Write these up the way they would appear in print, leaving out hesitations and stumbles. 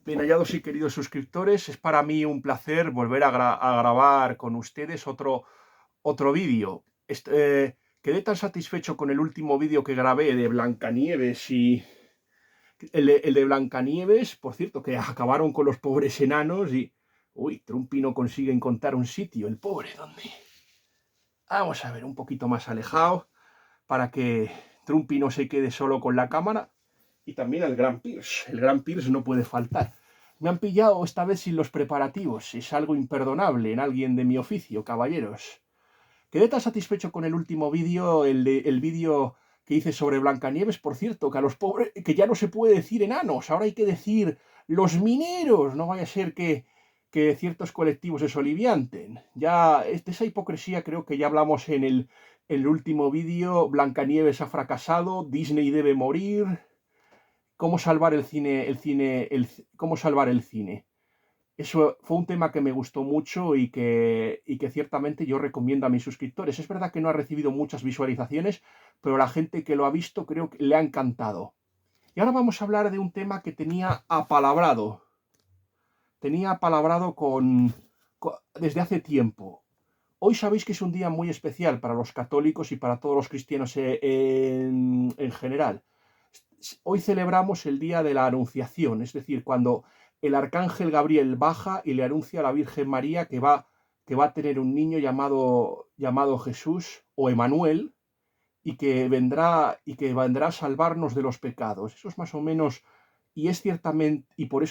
Bien hallados y queridos suscriptores, es para mí un placer volver a grabar con ustedes otro vídeo. Quedé tan satisfecho con el último vídeo que grabé de Blancanieves y el de Blancanieves, por cierto, que acabaron con los pobres enanos y... Uy, Trumpy no consigue encontrar un sitio, el pobre, ¿dónde? Vamos a ver, un poquito más alejado para que Trumpy no se quede solo con la cámara. Y también al Gran Pierce. El Gran Pierce no puede faltar. Me han pillado esta vez sin los preparativos. Es algo imperdonable en alguien de mi oficio, caballeros. Quedé tan satisfecho con el último vídeo, el vídeo que hice sobre Blancanieves, por cierto, que a los pobres, que ya no se puede decir enanos, ahora hay que decir los mineros. No vaya a ser que ciertos colectivos se solivianten. Ya, de esa hipocresía creo que ya hablamos en el último vídeo. Blancanieves ha fracasado, Disney debe morir. ¿Cómo salvar cómo salvar el cine? Eso fue un tema que me gustó mucho y que ciertamente yo recomiendo a mis suscriptores. Es verdad que no ha recibido muchas visualizaciones, pero la gente que lo ha visto creo que le ha encantado. Y ahora vamos a hablar de un tema que tenía apalabrado. Tenía apalabrado desde hace tiempo. Hoy sabéis que es un día muy especial para los católicos y para todos los cristianos en general. Hoy celebramos el día de la Anunciación, es decir, cuando el arcángel Gabriel baja y le anuncia a la Virgen María que va a tener un niño llamado Jesús o Emanuel y que vendrá a salvarnos de los pecados. Eso es más o menos, y es ciertamente, y por,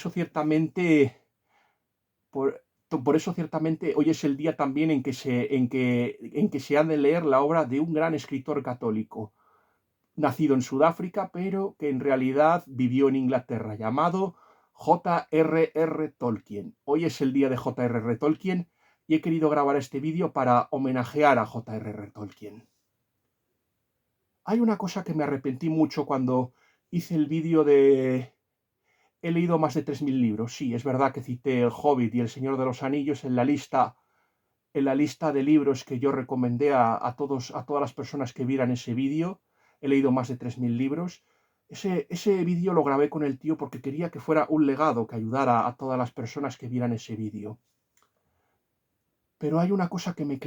por eso ciertamente hoy es el día también en que se ha de leer la obra de un gran escritor católico, nacido en Sudáfrica, pero que en realidad vivió en Inglaterra, llamado J.R.R. Tolkien. Hoy es el día de J.R.R. Tolkien y he querido grabar este vídeo para homenajear a J.R.R. Tolkien. Hay una cosa que me arrepentí mucho cuando hice el vídeo de... He leído más de 3.000 libros. Sí, es verdad que cité El Hobbit y El Señor de los Anillos en la lista de libros que yo recomendé a todas las personas que vieran ese vídeo. He leído más de 3.000 libros. Ese vídeo lo grabé con el tío porque quería que fuera un legado que ayudara a todas las personas que vieran ese vídeo. Pero hay una cosa que me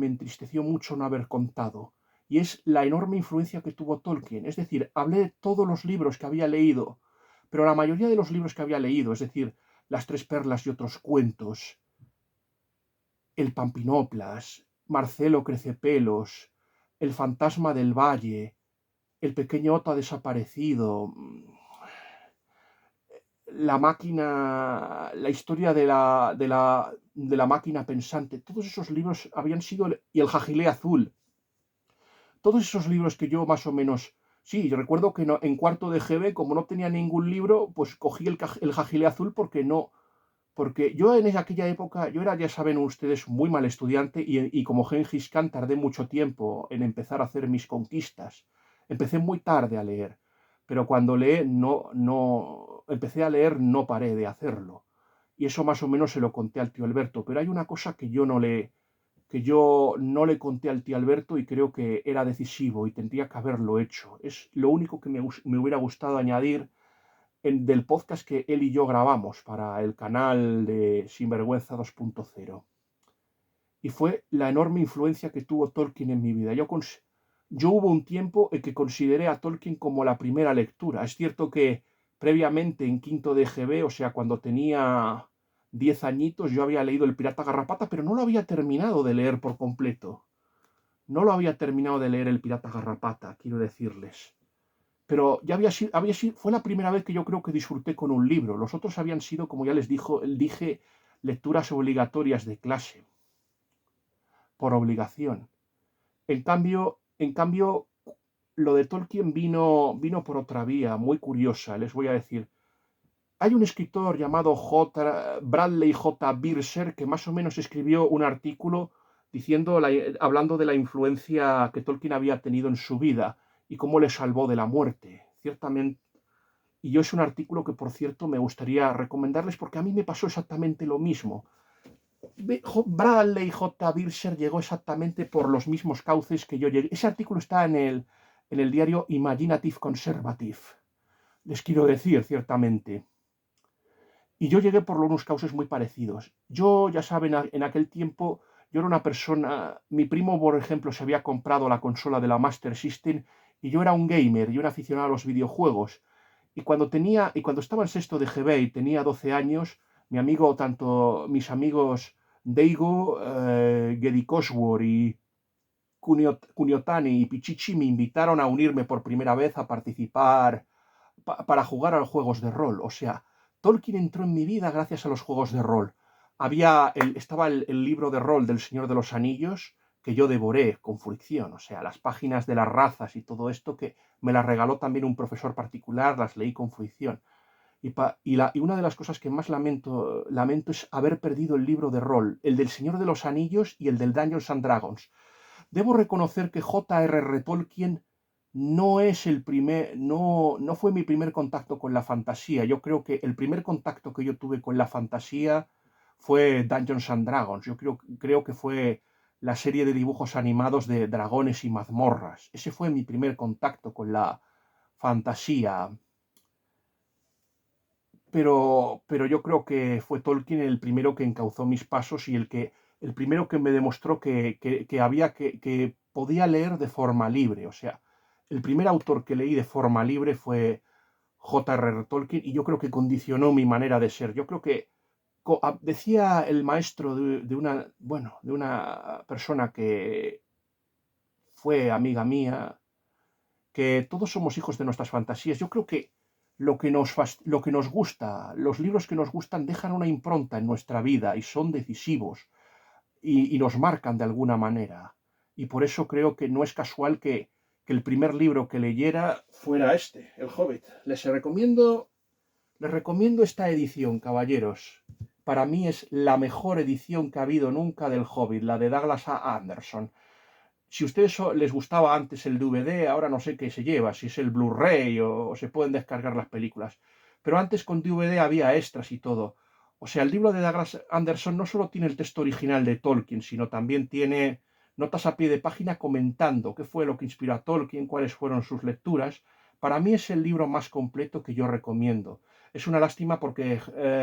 entristeció mucho no haber contado, y es la enorme influencia que tuvo Tolkien. Es decir, hablé de todos los libros que había leído, pero la mayoría de los libros que había leído, es decir, Las Tres Perlas y otros cuentos, El Pampinoplas, Marcelo Crecepelos, El Fantasma del Valle, El Pequeño Otto ha desaparecido, la máquina, la historia de la máquina pensante, todos esos libros habían sido, y El Jagilé Azul, todos esos libros que yo más o menos, sí, yo recuerdo que en cuarto de GB, como no tenía ningún libro, pues cogí el Jagilé Azul porque yo en aquella época, yo era, ya saben ustedes, muy mal estudiante y como Gengis Khan tardé mucho tiempo en empezar a hacer mis conquistas. Empecé muy tarde a leer, pero cuando empecé a leer no paré de hacerlo. Y eso más o menos se lo conté al tío Alberto, pero hay una cosa que yo no le conté al tío Alberto y creo que era decisivo y tendría que haberlo hecho. Es lo único que me hubiera gustado añadir del podcast que él y yo grabamos para el canal de Sinvergüenza 2.0. Y fue la enorme influencia que tuvo Tolkien en mi vida. Yo hubo un tiempo en que consideré a Tolkien como la primera lectura. Es cierto que previamente en quinto de GB, o sea, cuando tenía 10 añitos, yo había leído El Pirata Garrapata, pero no lo había terminado de leer por completo. No lo había terminado de leer El Pirata Garrapata, quiero decirles. Pero ya fue la primera vez que yo creo que disfruté con un libro. Los otros habían sido, como ya dije, lecturas obligatorias de clase, por obligación. En cambio, lo de Tolkien vino por otra vía, muy curiosa, les voy a decir. Hay un escritor llamado Bradley J. Birser que más o menos escribió un artículo hablando de la influencia que Tolkien había tenido en su vida y cómo le salvó de la muerte. Ciertamente. Y yo es un artículo que, por cierto, me gustaría recomendarles porque a mí me pasó exactamente lo mismo. Bradley J. Birser llegó exactamente por los mismos cauces que yo llegué. Ese artículo está en el diario Imaginative Conservative. Les quiero decir, ciertamente. Y yo llegué por unos cauces muy parecidos. Yo, ya saben, en aquel tiempo, yo era una persona, mi primo, por ejemplo, se había comprado la consola de la Master System y yo era un gamer y un aficionado a los videojuegos. Y cuando estaba en sexto de GB y tenía 12 años, mis amigos Deigo, Gedi Cosworth y Kuniotani y Pichichi me invitaron a unirme por primera vez a participar para jugar a los juegos de rol. O sea, Tolkien entró en mi vida gracias a los juegos de rol. Estaba el libro de rol del Señor de los Anillos que yo devoré con fricción. O sea, las páginas de las razas y todo esto que me las regaló también un profesor particular, las leí con fricción. Y una de las cosas que más lamento es haber perdido el libro de rol, el del Señor de los Anillos y el del Dungeons and Dragons. Debo reconocer que J.R.R. Tolkien no fue mi primer contacto con la fantasía. Yo creo que el primer contacto que yo tuve con la fantasía fue Dungeons and Dragons. Creo que fue la serie de dibujos animados de dragones y mazmorras. Ese fue mi primer contacto con la fantasía. Pero yo creo que fue Tolkien el primero que encauzó mis pasos y el primero que me demostró que podía leer de forma libre. O sea, el primer autor que leí de forma libre fue J.R.R. Tolkien y yo creo que condicionó mi manera de ser. Yo creo que decía el maestro de una persona que fue amiga mía, que todos somos hijos de nuestras fantasías. Yo creo que lo que nos gusta, los libros que nos gustan dejan una impronta en nuestra vida y son decisivos y nos marcan de alguna manera. Y por eso creo que no es casual que el primer libro que leyera fuera este, El Hobbit. Les recomiendo esta edición, caballeros. Para mí es la mejor edición que ha habido nunca del Hobbit, la de Douglas A. Anderson. Si a ustedes les gustaba antes el DVD, ahora no sé qué se lleva, si es el Blu-ray o se pueden descargar las películas. Pero antes con DVD había extras y todo. O sea, el libro de Douglas Anderson no solo tiene el texto original de Tolkien, sino también tiene notas a pie de página comentando qué fue lo que inspiró a Tolkien, cuáles fueron sus lecturas. Para mí es el libro más completo que yo recomiendo. Es una lástima porque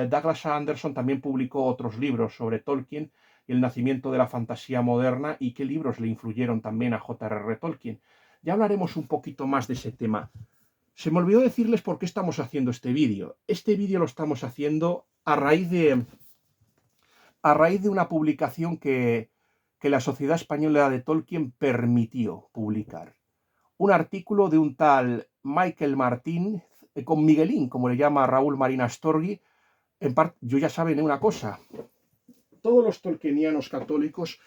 Douglas Anderson también publicó otros libros sobre Tolkien y el nacimiento de la fantasía moderna y qué libros le influyeron también a J.R.R. Tolkien. Ya hablaremos un poquito más de ese tema. Se me olvidó decirles por qué estamos haciendo este vídeo. Este vídeo lo estamos haciendo a raíz de una publicación que la Sociedad Española de Tolkien permitió publicar. Un artículo de un tal Michael Martín, con Miguelín, como le llama Raúl Marín Astorgui. Yo ya saben una cosa, todos los tolkienianos católicos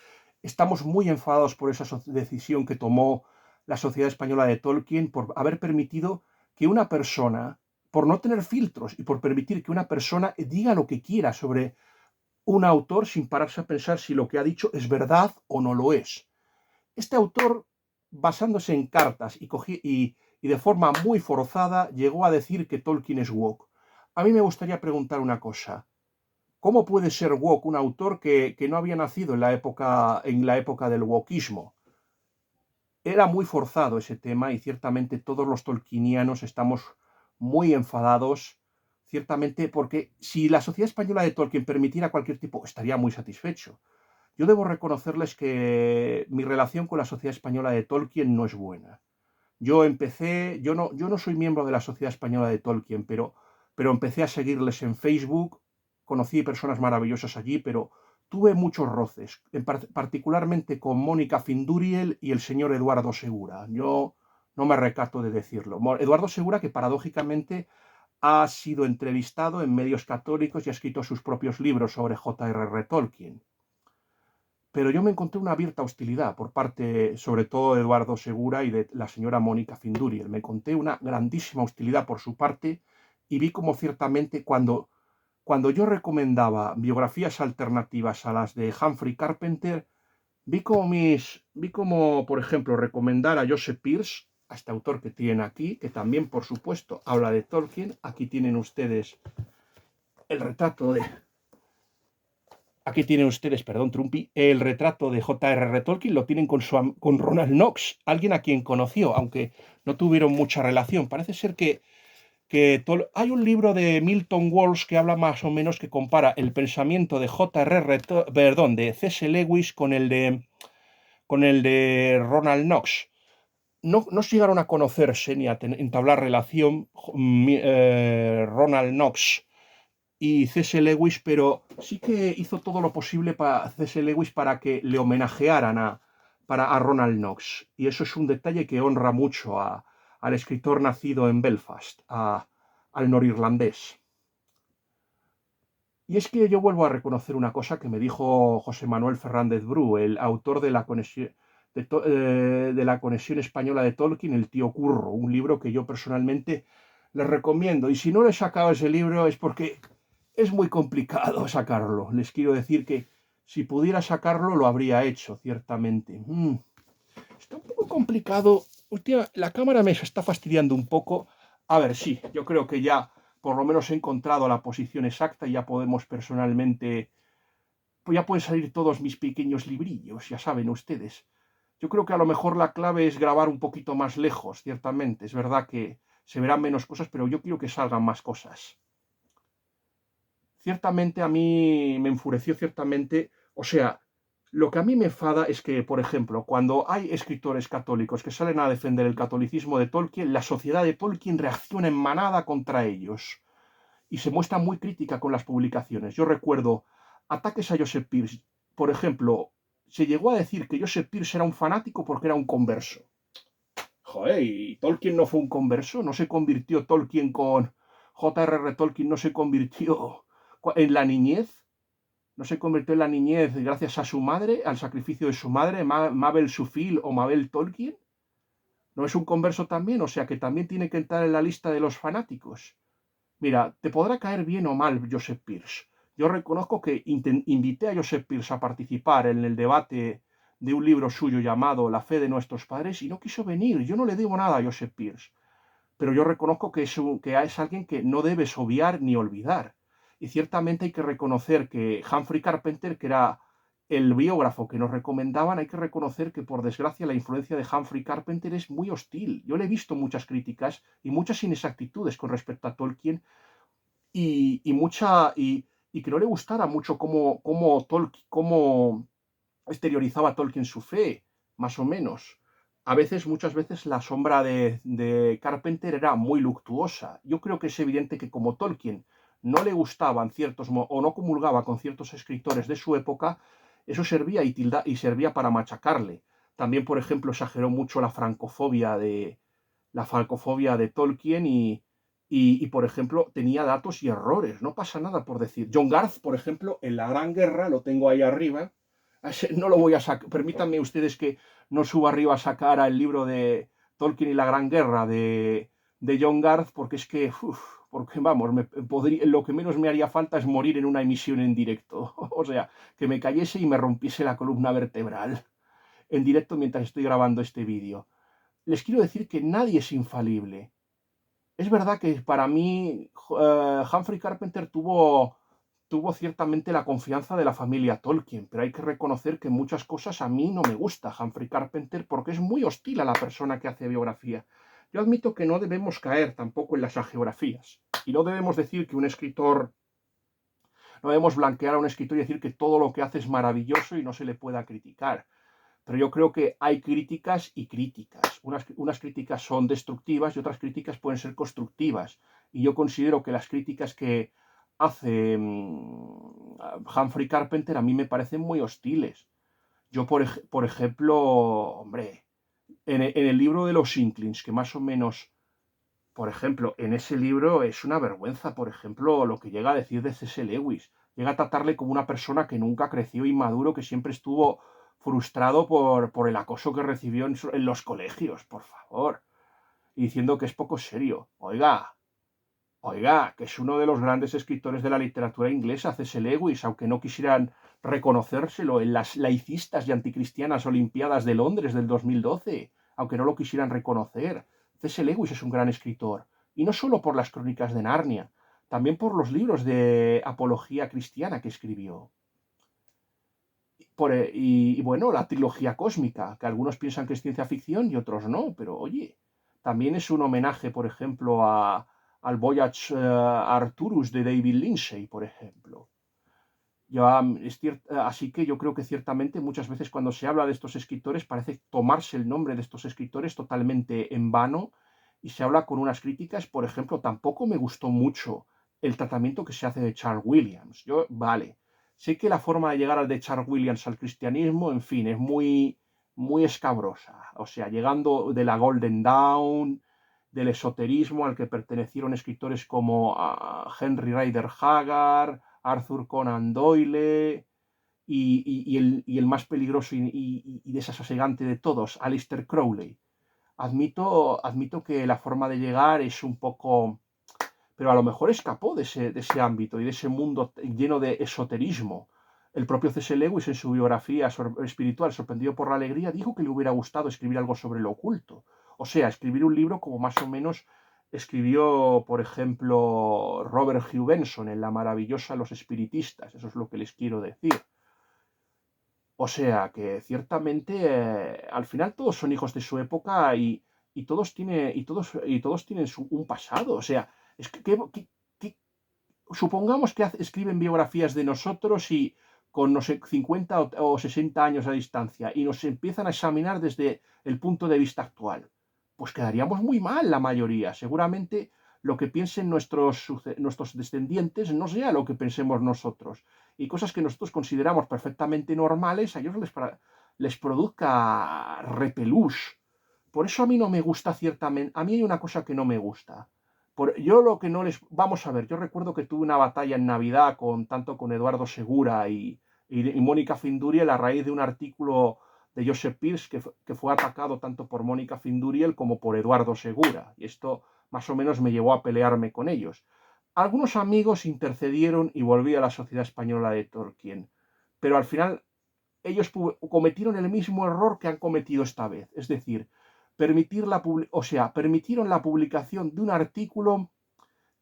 estamos muy enfadados por esa decisión que tomó la Sociedad Española de Tolkien por haber permitido que una persona, por no tener filtros y por permitir que una persona diga lo que quiera sobre un autor sin pararse a pensar si lo que ha dicho es verdad o no lo es. Este autor, basándose en cartas y de forma muy forzada, llegó a decir que Tolkien es woke. A mí me gustaría preguntar una cosa. ¿Cómo puede ser woke un autor que no había nacido en la época del wokismo? Era muy forzado ese tema y ciertamente todos los tolkienianos estamos muy enfadados, ciertamente porque si la Sociedad Española de Tolkien permitiera cualquier tipo, estaría muy satisfecho. Yo debo reconocerles que mi relación con la Sociedad Española de Tolkien no es buena. Yo no soy miembro de la Sociedad Española de Tolkien, pero empecé a seguirles en Facebook, conocí personas maravillosas allí, pero tuve muchos roces, particularmente con Mónica Finduriel y el señor Eduardo Segura. Yo no me recato de decirlo. Eduardo Segura, que paradójicamente ha sido entrevistado en medios católicos y ha escrito sus propios libros sobre J.R.R. Tolkien. Pero yo me encontré una abierta hostilidad por parte, sobre todo, de Eduardo Segura y de la señora Mónica Finduriel. Me encontré una grandísima hostilidad por su parte y vi como ciertamente cuando yo recomendaba biografías alternativas a las de Humphrey Carpenter, vi como, por ejemplo, recomendar a Joseph Pearce, a este autor que tienen aquí, que también, por supuesto, habla de Tolkien. Aquí tienen ustedes el retrato de... Aquí tienen ustedes, perdón, Trumpy, el retrato de J.R.R. Tolkien, lo tienen con Ronald Knox, alguien a quien conoció, aunque no tuvieron mucha relación. Parece ser que hay un libro de Milton Walsh que habla más o menos, que compara el pensamiento de perdón, de C.S. Lewis con el de Ronald Knox. No se llegaron a conocerse ni a entablar relación Ronald Knox y C.S. Lewis, pero sí que hizo todo lo posible para C.S. Lewis para que le homenajearan a Ronald Knox. Y eso es un detalle que honra mucho al escritor nacido en Belfast, al norirlandés. Y es que yo vuelvo a reconocer una cosa que me dijo José Manuel Fernández Bru, el autor de la conexión española de Tolkien, El tío Curro, un libro que yo personalmente les recomiendo. Y si no le he sacado ese libro es porque es muy complicado sacarlo. Les quiero decir que si pudiera sacarlo lo habría hecho, ciertamente. Está un poco complicado. Hostia, la cámara me está fastidiando un poco. A ver, sí, yo creo que ya por lo menos he encontrado la posición exacta y ya podemos personalmente, pues ya pueden salir todos mis pequeños librillos, ya saben ustedes. Yo creo que a lo mejor la clave es grabar un poquito más lejos, ciertamente. Es verdad que se verán menos cosas, pero yo quiero que salgan más cosas. Ciertamente a mí me enfureció ciertamente, o sea, lo que a mí me enfada es que, por ejemplo, cuando hay escritores católicos que salen a defender el catolicismo de Tolkien, la sociedad de Tolkien reacciona en manada contra ellos y se muestra muy crítica con las publicaciones. Yo recuerdo ataques a Joseph Pierce. Por ejemplo, se llegó a decir que Joseph Pierce era un fanático porque era un converso. Joder, ¿y Tolkien no fue un converso? ¿No se convirtió Tolkien con J.R.R. Tolkien? ¿No se convirtió en la niñez? ¿No se convirtió en la niñez gracias a su madre, al sacrificio de su madre, Mabel Sufil o Mabel Tolkien? ¿No es un converso también? O sea que también tiene que entrar en la lista de los fanáticos. Mira, te podrá caer bien o mal Joseph Pierce. Yo reconozco que invité a Joseph Pierce a participar en el debate de un libro suyo llamado La fe de nuestros padres y no quiso venir. Yo no le debo nada a Joseph Pierce, pero yo reconozco que es alguien que no debes obviar ni olvidar. Y ciertamente hay que reconocer que Humphrey Carpenter, que era el biógrafo que nos recomendaban, hay que reconocer que por desgracia la influencia de Humphrey Carpenter es muy hostil. Yo le he visto muchas críticas y muchas inexactitudes con respecto a Tolkien y que no le gustara mucho cómo exteriorizaba Tolkien su fe, más o menos. Muchas veces la sombra de Carpenter era muy luctuosa. Yo creo que es evidente que como Tolkien no le gustaban o no comulgaba con ciertos escritores de su época, eso servía y servía para machacarle. También, por ejemplo, exageró mucho la francofobia de Tolkien por ejemplo, tenía datos y errores. No pasa nada por decir. John Garth, por ejemplo, en La Gran Guerra, lo tengo ahí arriba. No lo voy a sacar. Permítanme ustedes que no suba arriba a sacar el libro de Tolkien y la Gran Guerra de John Garth, porque es que, porque vamos, lo que menos me haría falta es morir en una emisión en directo. O sea, que me cayese y me rompiese la columna vertebral en directo mientras estoy grabando este vídeo. Les quiero decir que nadie es infalible. Es verdad que para mí Humphrey Carpenter tuvo ciertamente la confianza de la familia Tolkien, pero hay que reconocer que muchas cosas a mí no me gusta Humphrey Carpenter porque es muy hostil a la persona que hace biografía. Yo admito que no debemos caer tampoco en las agiografías y no debemos decir que no debemos blanquear a un escritor y decir que todo lo que hace es maravilloso y no se le pueda criticar. Pero yo creo que hay críticas y críticas. Unas críticas son destructivas y otras críticas pueden ser constructivas. Y yo considero que las críticas que hace Humphrey Carpenter a mí me parecen muy hostiles. Yo, por ejemplo, hombre, en el libro de los Inklings, que más o menos, por ejemplo, en ese libro es una vergüenza, por ejemplo, lo que llega a decir de C.S. Lewis. Llega a tratarle como una persona que nunca creció, inmaduro, que siempre estuvo frustrado por el acoso que recibió en los colegios, por favor. Y diciendo que es poco serio. Oiga, que es uno de los grandes escritores de la literatura inglesa, C.S. Lewis, aunque no quisieran reconocérselo en las laicistas y anticristianas Olimpiadas de Londres del 2012, aunque no lo quisieran reconocer. C.S. Lewis es un gran escritor, y no solo por las crónicas de Narnia, también por los libros de apología cristiana que escribió. Bueno, la trilogía cósmica, que algunos piensan que es ciencia ficción y otros no, pero oye, también es un homenaje, por ejemplo, a al Voyage Arcturus de David Lindsay, por ejemplo. Ya, así que yo creo que ciertamente muchas veces cuando se habla de estos escritores parece tomarse el nombre de estos escritores totalmente en vano y se habla con unas críticas. Por ejemplo, tampoco me gustó mucho el tratamiento que se hace de Charles Williams. Yo, vale, sé que la forma de llegar al de Charles Williams al cristianismo, en fin, es muy escabrosa. O sea, llegando de la Golden Dawn, del esoterismo al que pertenecieron escritores como Henry Rider Haggard, Arthur Conan Doyle y el más peligroso y desasosegante de todos, Aleister Crowley. Admito que la forma de llegar es un poco, pero a lo mejor escapó de ese ámbito y de ese mundo lleno de esoterismo. El propio C.S. Lewis en su biografía espiritual, Sorprendido por la alegría, dijo que le hubiera gustado escribir algo sobre lo oculto. O sea, escribir un libro como más o menos escribió, por ejemplo, Robert Hugh Benson en La maravillosa Los espiritistas. Eso es lo que les quiero decir. O sea, que ciertamente al final todos son hijos de su época y todos tienen un pasado. O sea, es que supongamos que escriben biografías de nosotros y con, no sé, 50 o 60 años a distancia y nos empiezan a examinar desde el punto de vista actual. Pues quedaríamos muy mal la mayoría. Seguramente lo que piensen nuestros descendientes no sea lo que pensemos nosotros. Y cosas que nosotros consideramos perfectamente normales, a ellos les produzca repelús. Por eso a mí no me gusta ciertamente. A mí hay una cosa que no me gusta. Yo lo que no les... Vamos a ver, yo recuerdo que tuve una batalla en Navidad tanto con Eduardo Segura y Mónica Finduriel a raíz de un artículo de Joseph Pearce que fue atacado tanto por Mónica Finduriel como por Eduardo Segura. Y esto más o menos me llevó a pelearme con ellos. Algunos amigos intercedieron y volví a la Sociedad Española de Tolkien. Pero al final ellos cometieron el mismo error que han cometido esta vez. Es decir, permitieron la publicación de un artículo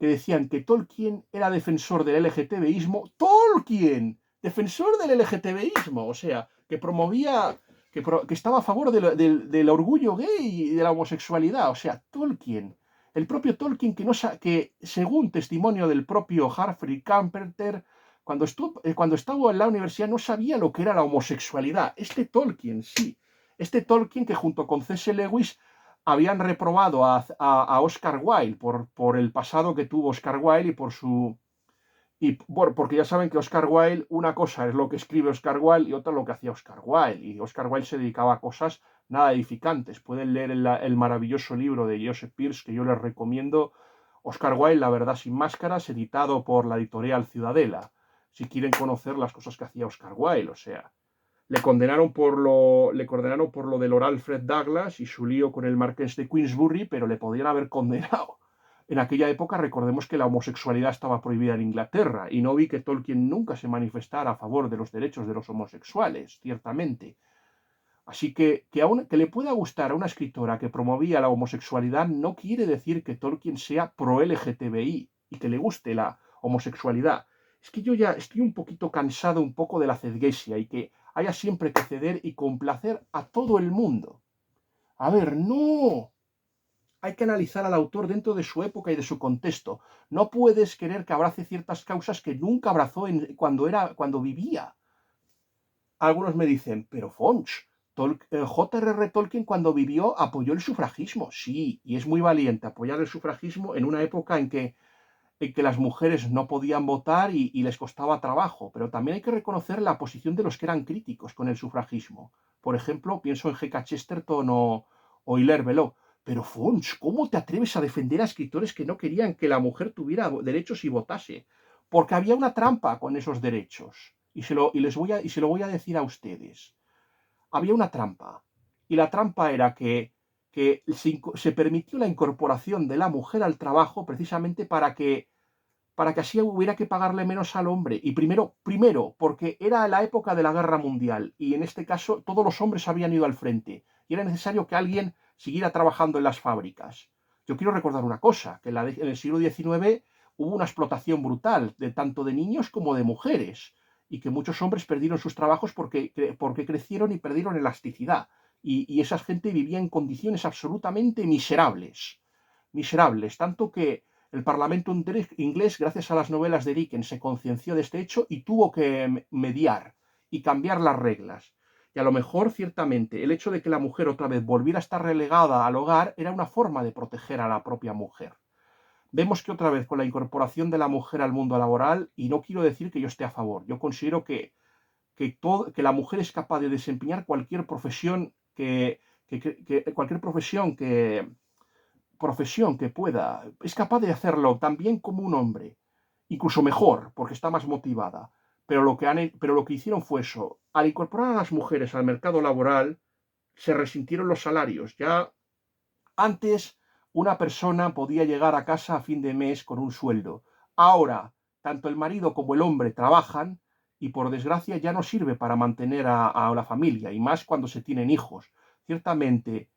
que decían que Tolkien era defensor del LGTBismo. ¡Tolkien! Defensor del LGTBismo. O sea, que promovía, que estaba a favor del orgullo gay y de la homosexualidad. O sea, Tolkien. El propio Tolkien que según testimonio del propio Humphrey Carpenter, cuando estaba en la universidad no sabía lo que era la homosexualidad. Tolkien, sí. Tolkien que junto con C.S. Lewis habían reprobado a Oscar Wilde por el pasado que tuvo Oscar Wilde y por su... Y bueno, porque ya saben que Oscar Wilde, una cosa es lo que escribe Oscar Wilde y otra lo que hacía Oscar Wilde. Y Oscar Wilde se dedicaba a cosas nada edificantes. Pueden leer el maravilloso libro de Joseph Pearce que yo les recomiendo. Oscar Wilde, La verdad sin máscaras, editado por la editorial Ciudadela. Si quieren conocer las cosas que hacía Oscar Wilde, o sea, le condenaron por lo de Lord Alfred Douglas y su lío con el marqués de Queensbury, pero le podían haber condenado. En aquella época recordemos que la homosexualidad estaba prohibida en Inglaterra y no vi que Tolkien nunca se manifestara a favor de los derechos de los homosexuales, ciertamente. Así que le pueda gustar a una escritora que promovía la homosexualidad no quiere decir que Tolkien sea pro-LGTBI y que le guste la homosexualidad. Es que yo ya estoy un poquito cansado un poco de la cedguesia y que haya siempre que ceder y complacer a todo el mundo. A ver, no. Hay que analizar al autor dentro de su época y de su contexto. No puedes querer que abrace ciertas causas que nunca abrazó cuando vivía. Algunos me dicen, pero Fonch, J.R.R. Tolkien cuando vivió apoyó el sufragismo. Sí, y es muy valiente apoyar el sufragismo en una época en que las mujeres no podían votar y les costaba trabajo, pero también hay que reconocer la posición de los que eran críticos con el sufragismo. Por ejemplo, pienso en G.K. Chesterton o Hilaire Belloc. Pero Fons, ¿cómo te atreves a defender a escritores que no querían que la mujer tuviera derechos y votase? Porque había una trampa con esos derechos. Y se lo voy a decir a ustedes. Había una trampa. Y la trampa era que se permitió la incorporación de la mujer al trabajo precisamente para que así hubiera que pagarle menos al hombre. Y primero, porque era la época de la guerra mundial y en este caso todos los hombres habían ido al frente y era necesario que alguien siguiera trabajando en las fábricas. Yo quiero recordar una cosa, que en el siglo XIX hubo una explotación brutal tanto de niños como de mujeres y que muchos hombres perdieron sus trabajos porque crecieron y perdieron elasticidad. Y esa gente vivía en condiciones absolutamente miserables. Miserables, tanto que El Parlamento inglés, gracias a las novelas de Dickens, se concienció de este hecho y tuvo que mediar y cambiar las reglas. Y a lo mejor, ciertamente, el hecho de que la mujer otra vez volviera a estar relegada al hogar era una forma de proteger a la propia mujer. Vemos que otra vez con la incorporación de la mujer al mundo laboral, y no quiero decir que yo esté a favor, yo considero que la mujer es capaz de desempeñar cualquier profesión cualquier profesión que pueda, es capaz de hacerlo tan bien como un hombre, incluso mejor, porque está más motivada. Pero lo que hicieron fue eso. Al incorporar a las mujeres al mercado laboral, se resintieron los salarios. Ya antes una persona podía llegar a casa a fin de mes con un sueldo. Ahora, tanto el marido como el hombre trabajan y por desgracia ya no sirve para mantener a la familia, y más cuando se tienen hijos. Ciertamente,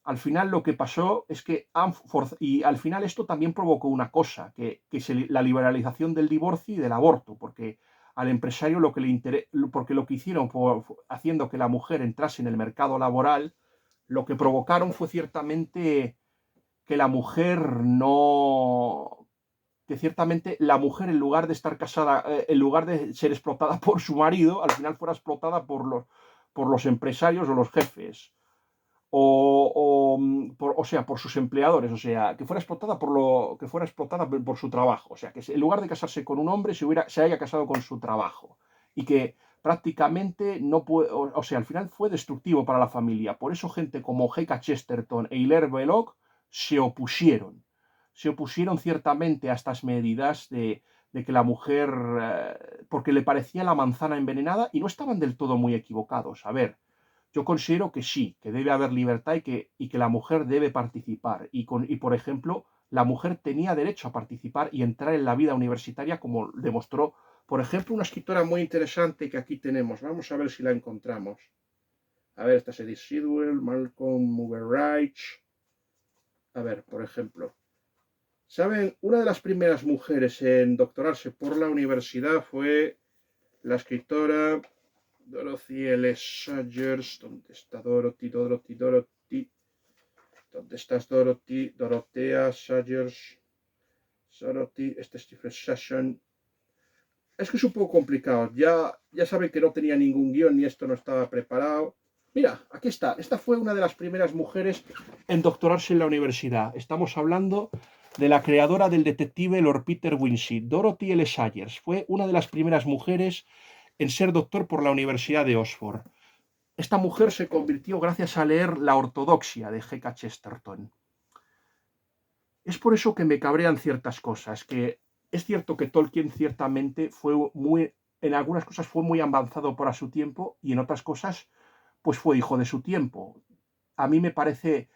al final lo que pasó es que y al final esto también provocó una cosa, que es la liberalización del divorcio y del aborto, porque al empresario porque lo que hicieron haciendo que la mujer entrase en el mercado laboral, lo que provocaron fue ciertamente que la mujer no, que ciertamente la mujer en lugar de estar casada, en lugar de ser explotada por su marido, al final fuera explotada por los empresarios o los jefes o sea, por sus empleadores, o sea, que fuera explotada que fuera explotada por su trabajo, o sea, que en lugar de casarse con un hombre se haya casado con su trabajo y que prácticamente no puede, o sea, al final fue destructivo para la familia. Por eso gente como G.K. Chesterton e Hilaire Belloc se opusieron ciertamente a estas medidas de que la mujer, porque le parecía la manzana envenenada y no estaban del todo muy equivocados. A ver, yo considero que sí, que debe haber libertad y que la mujer debe participar. Y, por ejemplo, la mujer tenía derecho a participar y entrar en la vida universitaria, como demostró, por ejemplo, una escritora muy interesante que aquí tenemos. Vamos a ver si la encontramos. A ver, esta es Edith Sidwell, Malcolm Muggeridge. A ver, por ejemplo. ¿Saben? Una de las primeras mujeres en doctorarse por la universidad fue la escritora Dorothy L. Sayers. ¿Dónde está Dorothy? ¿Dónde estás, Dorothy? Dorothea Sayers. Dorothy, Stephen Session. Es que es un poco complicado. Ya saben que no tenía ningún guión ni esto no estaba preparado. Mira, aquí está. Esta fue una de las primeras mujeres en doctorarse en la universidad. Estamos hablando de la creadora del detective Lord Peter Wimsey. Dorothy L. Sayers fue una de las primeras mujeres en ser doctor por la Universidad de Oxford. Esta mujer se convirtió gracias a leer La ortodoxia de G.K. Chesterton. Es por eso que me cabrean ciertas cosas, que es cierto que Tolkien ciertamente en algunas cosas fue muy avanzado para su tiempo y en otras cosas pues fue hijo de su tiempo. A mí me parece,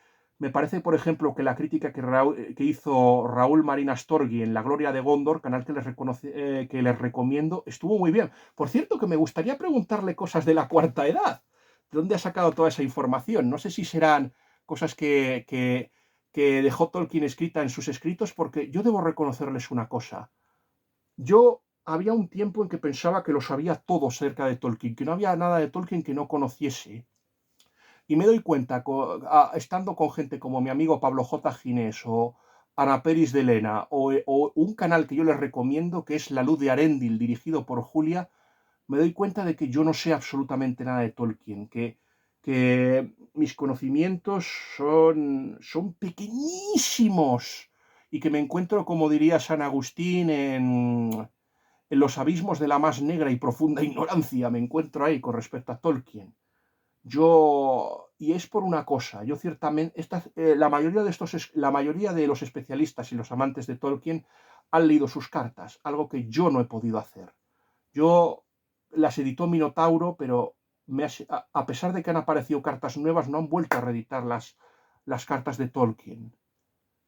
por ejemplo, que la crítica que hizo Raúl Marín Astorgui en La Gloria de Gondor, canal que les recomiendo, estuvo muy bien. Por cierto, que me gustaría preguntarle cosas de la Cuarta Edad. ¿De dónde ha sacado toda esa información? No sé si serán cosas que dejó Tolkien escrita en sus escritos, porque yo debo reconocerles una cosa. Yo había un tiempo en que pensaba que lo sabía todo cerca de Tolkien, que no había nada de Tolkien que no conociese. Y me doy cuenta, estando con gente como mi amigo Pablo J. Ginés o Ana Peris de Lena, o un canal que yo les recomiendo, que es La Luz de Arendil, dirigido por Julia, me doy cuenta de que yo no sé absolutamente nada de Tolkien, que mis conocimientos son pequeñísimos y que me encuentro, como diría San Agustín, en los abismos de la más negra y profunda ignorancia. Me encuentro ahí con respecto a Tolkien. Y es por una cosa, yo ciertamente, la mayoría de los especialistas y los amantes de Tolkien han leído sus cartas, algo que yo no he podido hacer. Yo las editó Minotauro, pero a pesar de que han aparecido cartas nuevas, no han vuelto a reeditar las cartas de Tolkien.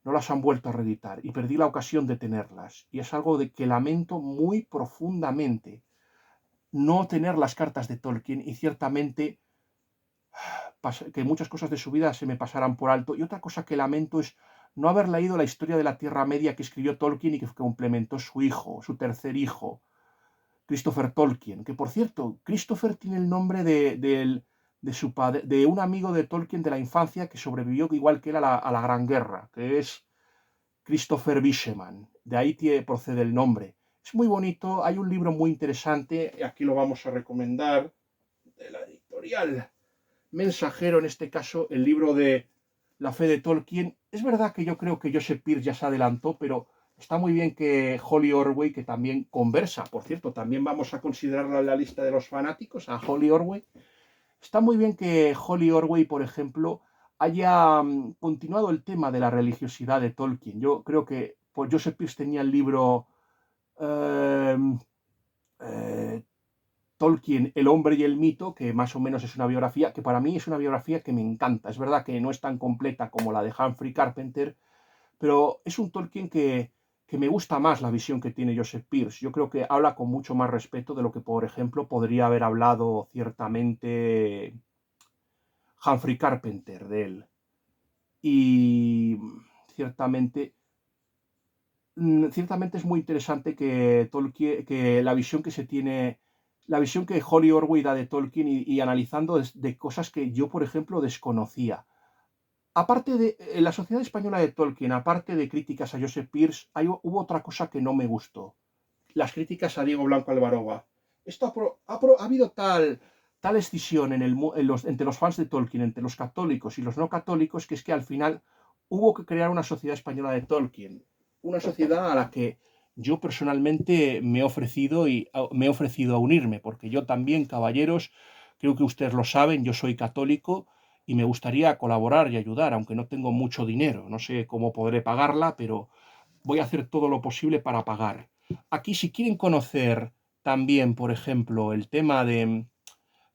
No las han vuelto a reeditar y perdí la ocasión de tenerlas. Y es algo de que lamento muy profundamente, no tener las cartas de Tolkien y ciertamente que muchas cosas de su vida se me pasaran por alto. Y otra cosa que lamento es no haber leído la historia de la Tierra Media que escribió Tolkien y que complementó su hijo, su tercer hijo, Christopher Tolkien. Que por cierto, Christopher tiene el nombre de su padre, de un amigo de Tolkien de la infancia que sobrevivió igual que él a la Gran Guerra, que es Christopher Bisheman, de ahí procede el nombre. Es muy bonito, hay un libro muy interesante, aquí lo vamos a recomendar, de la editorial Mensajero, en este caso, el libro de La fe de Tolkien. Es verdad que yo creo que Joseph Pearce ya se adelantó, pero está muy bien que Holly Orway, que también conversa, por cierto, también vamos a considerarla en la lista de los fanáticos, a Holly Orway. Está muy bien que Holly Orway, por ejemplo, haya continuado el tema de la religiosidad de Tolkien. Yo creo que pues, Joseph Pearce tenía el libro eh, eh, Tolkien, El hombre y el mito, que más o menos es una biografía, que para mí es una biografía que me encanta. Es verdad que no es tan completa como la de Humphrey Carpenter, pero es un Tolkien que me gusta más la visión que tiene Joseph Pearce. Yo creo que habla con mucho más respeto de lo que, por ejemplo, podría haber hablado ciertamente Humphrey Carpenter de él. Y ciertamente, ciertamente es muy interesante que Tolkien, que la visión que se tiene, la visión que Holly Orway da de Tolkien y analizando de cosas que yo, por ejemplo, desconocía. Aparte de la sociedad española de Tolkien, aparte de críticas a Joseph Pearce, hubo otra cosa que no me gustó. Las críticas a Diego Blanco Alvaroga. Esto ha habido tal escisión entre los fans de Tolkien, entre los católicos y los no católicos, que es que al final hubo que crear una sociedad española de Tolkien. Una sociedad a la que yo personalmente me he ofrecido a unirme, porque yo también, caballeros, creo que ustedes lo saben, yo soy católico y me gustaría colaborar y ayudar, aunque no tengo mucho dinero. No sé cómo podré pagarla, pero voy a hacer todo lo posible para pagar. Aquí, si quieren conocer también, por ejemplo, el tema de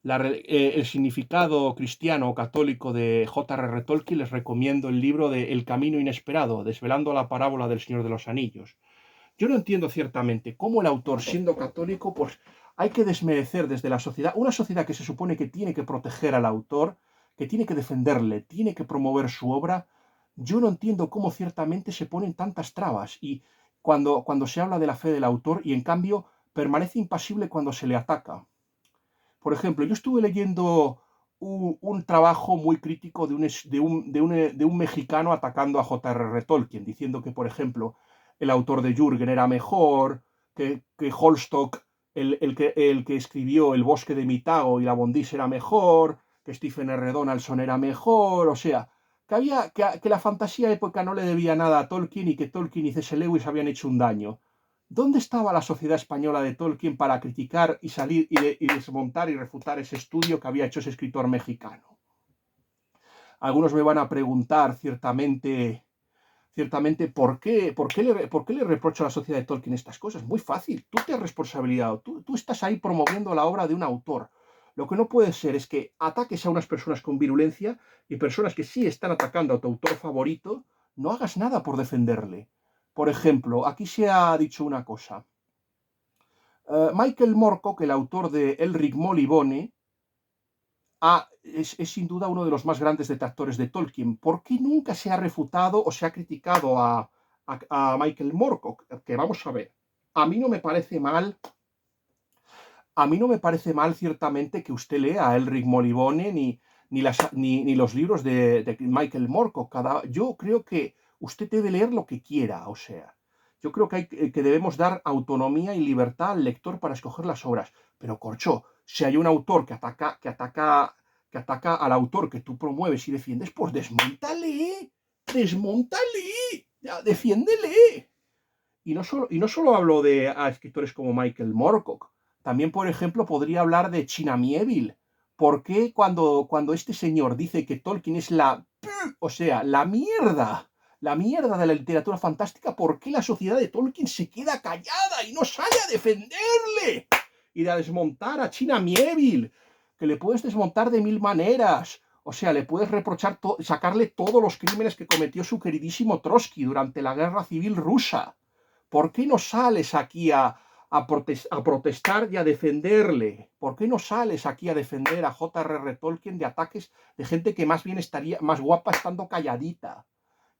el significado cristiano o católico de J.R.R. Tolkien, les recomiendo el libro de El camino inesperado, desvelando la parábola del Señor de los Anillos. Yo no entiendo ciertamente cómo el autor, siendo católico, pues hay que desmerecer desde la sociedad, una sociedad que se supone que tiene que proteger al autor, que tiene que defenderle, tiene que promover su obra. Yo no entiendo cómo ciertamente se ponen tantas trabas y cuando se habla de la fe del autor y en cambio permanece impasible cuando se le ataca. Por ejemplo, yo estuve leyendo un trabajo muy crítico de un mexicano atacando a J.R.R. Tolkien, diciendo que, por ejemplo, el autor de Jürgen era mejor, que Holstock, el que escribió El bosque de Mitago y la Bondís era mejor, que Stephen R. Donaldson era mejor, o sea, que la fantasía época no le debía nada a Tolkien y que Tolkien y C.S. Lewis habían hecho un daño. ¿Dónde estaba la sociedad española de Tolkien para criticar y salir y desmontar y refutar ese estudio que había hecho ese escritor mexicano? Algunos me van a preguntar ciertamente por qué le reprocho a la sociedad de Tolkien estas cosas. Muy fácil, tú te has responsabilizado, tú estás ahí promoviendo la obra de un autor. Lo que no puede ser es que ataques a unas personas con virulencia y personas que sí están atacando a tu autor favorito, no hagas nada por defenderle. Por ejemplo, aquí se ha dicho una cosa. Michael Moorcock, el autor de Elric Molibone, es sin duda uno de los más grandes detractores de Tolkien. ¿Por qué nunca se ha refutado o se ha criticado a Michael Moorcock? Que vamos a ver, a mí no me parece mal, a mí no me parece mal ciertamente que usted lea a Elric Molibone ni los libros de Michael Moorcock. Yo creo que usted debe leer lo que quiera, o sea. Yo creo que debemos dar autonomía y libertad al lector para escoger las obras. Pero, corcho, si hay un autor que ataca al autor que tú promueves y defiendes, pues desmontale, ya, defiéndele. Y no solo hablo de escritores como Michael Moorcock, también, por ejemplo, podría hablar de China Miéville. ¿Por qué cuando este señor dice que Tolkien es la mierda de la literatura fantástica, por qué la sociedad de Tolkien se queda callada y no sale a defenderle? Y a desmontar a China Miéville, que le puedes desmontar de mil maneras. O sea, le puedes reprochar, sacarle todos los crímenes que cometió su queridísimo Trotsky durante la guerra civil rusa. ¿Por qué no sales aquí a protestar y a defenderle? ¿Por qué no sales aquí a defender a J.R.R. Tolkien de ataques de gente que más bien estaría más guapa estando calladita?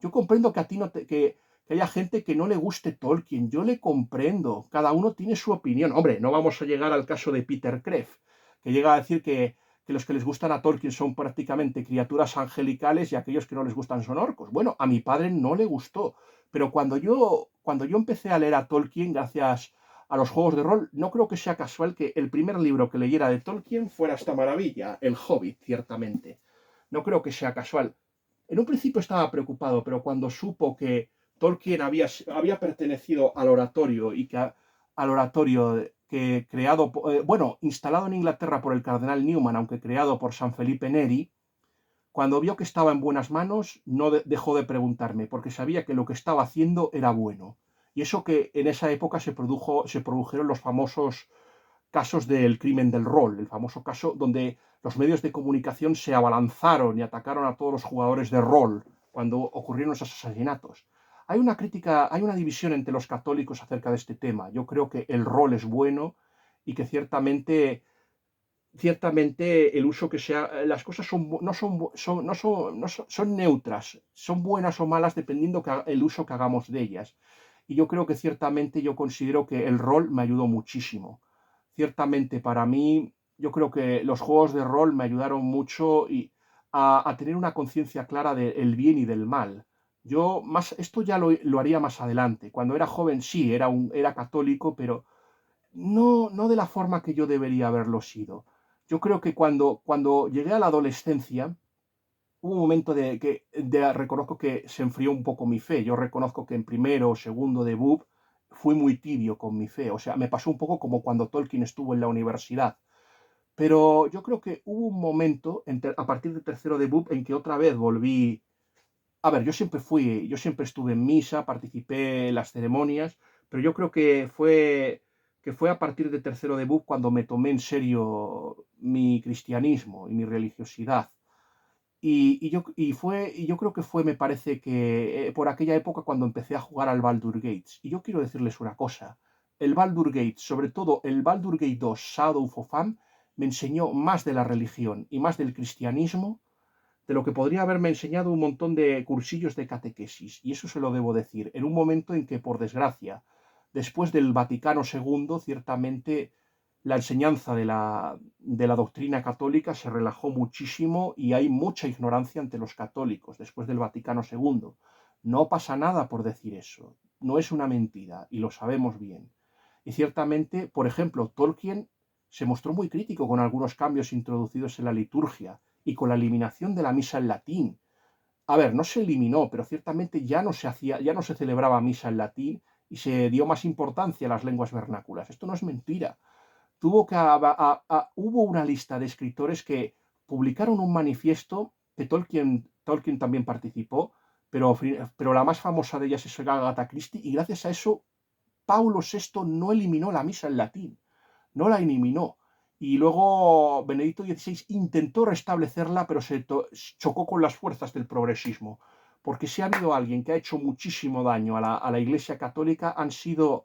Yo comprendo que a ti que haya gente que no le guste Tolkien, yo le comprendo, cada uno tiene su opinión. Hombre, no vamos a llegar al caso de Peter Kreeft, que llega a decir que los que les gustan a Tolkien son prácticamente criaturas angelicales y aquellos que no les gustan son orcos. Bueno, a mi padre no le gustó, Pero cuando yo empecé a leer a Tolkien, gracias a los juegos de rol, no creo que sea casual que el primer libro que leyera de Tolkien fuera esta maravilla, El Hobbit, ciertamente. No creo que sea casual. En un principio estaba preocupado, pero cuando supo que Tolkien había pertenecido al oratorio y que al oratorio que creado, bueno, instalado en Inglaterra por el cardenal Newman, aunque creado por San Felipe Neri, cuando vio que estaba en buenas manos, no dejó de preguntarme, porque sabía que lo que estaba haciendo era bueno. Y eso que en esa época se produjeron los famosos casos del crimen del rol, el famoso caso donde los medios de comunicación se abalanzaron y atacaron a todos los jugadores de rol cuando ocurrieron esos asesinatos. Hay una crítica, hay una división entre los católicos acerca de este tema. Yo creo que el rol es bueno y que ciertamente el uso que sea, las cosas no son, son neutras, son buenas o malas dependiendo el uso que hagamos de ellas. Y yo creo que ciertamente yo considero que el rol me ayudó muchísimo. Ciertamente para mí, yo creo que los juegos de rol me ayudaron mucho a tener una conciencia clara del bien y del mal. Esto ya lo haría más adelante. Cuando era joven sí, era católico, pero no de la forma que yo debería haberlo sido. Yo creo que cuando llegué a la adolescencia, hubo un momento reconozco que se enfrió un poco mi fe. Yo reconozco que en primero o segundo de BUP fui muy tibio con mi fe. O sea, me pasó un poco como cuando Tolkien estuvo en la universidad. Pero yo creo que hubo un momento, a partir de tercero de BUP, en que otra vez volví. A ver, yo siempre estuve en misa, participé en las ceremonias, pero yo creo que fue a partir de tercero de BUP cuando me tomé en serio mi cristianismo y mi religiosidad. Y yo creo que fue, me parece que por aquella época cuando empecé a jugar al Baldur Gates. Y yo quiero decirles una cosa, el Baldur Gates, sobre todo el Baldur Gate 2 Shadow of Am, me enseñó más de la religión y más del cristianismo de lo que podría haberme enseñado un montón de cursillos de catequesis. Y eso se lo debo decir, en un momento en que, por desgracia, después del Vaticano II, ciertamente la enseñanza de la doctrina católica se relajó muchísimo y hay mucha ignorancia ante los católicos después del Vaticano II. No pasa nada por decir eso, no es una mentira y lo sabemos bien. Y ciertamente, por ejemplo, Tolkien se mostró muy crítico con algunos cambios introducidos en la liturgia y con la eliminación de la misa en latín. A ver, no se eliminó, pero ciertamente ya no se celebraba misa en latín y se dio más importancia a las lenguas vernáculas. Esto no es mentira. Hubo una lista de escritores que publicaron un manifiesto que Tolkien también participó, pero la más famosa de ellas es Agatha Christie, y gracias a eso Paulo VI no eliminó la misa en latín, no la eliminó. Y luego Benedicto XVI intentó restablecerla, pero chocó con las fuerzas del progresismo. Porque si ha habido alguien que ha hecho muchísimo daño a la Iglesia Católica, han sido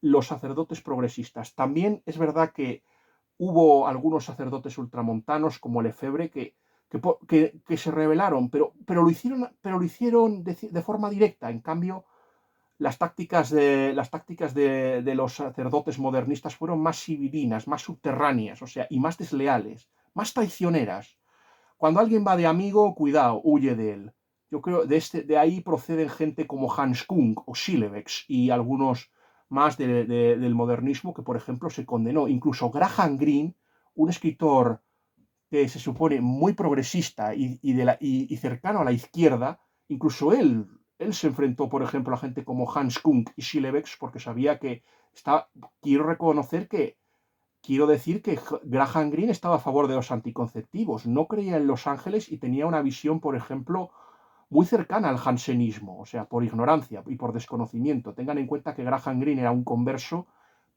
los sacerdotes progresistas. También es verdad que hubo algunos sacerdotes ultramontanos, como Lefebvre, que se rebelaron, pero lo hicieron de forma directa. En cambio, las tácticas de los sacerdotes modernistas fueron más sibilinas, más subterráneas, o sea, y más desleales, más traicioneras. Cuando alguien va de amigo, cuidado, huye de él. Yo creo de ahí proceden gente como Hans Kung o Schillebeck y algunos más del modernismo que, por ejemplo, se condenó. Incluso Graham Greene, un escritor que se supone muy progresista y cercano a la izquierda, incluso él se enfrentó, por ejemplo, a gente como Hans Kung y Schillebeck porque sabía que quiero reconocer que, quiero decir que Graham Greene estaba a favor de los anticonceptivos, no creía en los ángeles y tenía una visión, por ejemplo, muy cercana al jansenismo, o sea, por ignorancia y por desconocimiento. Tengan en cuenta que Graham Greene era un converso,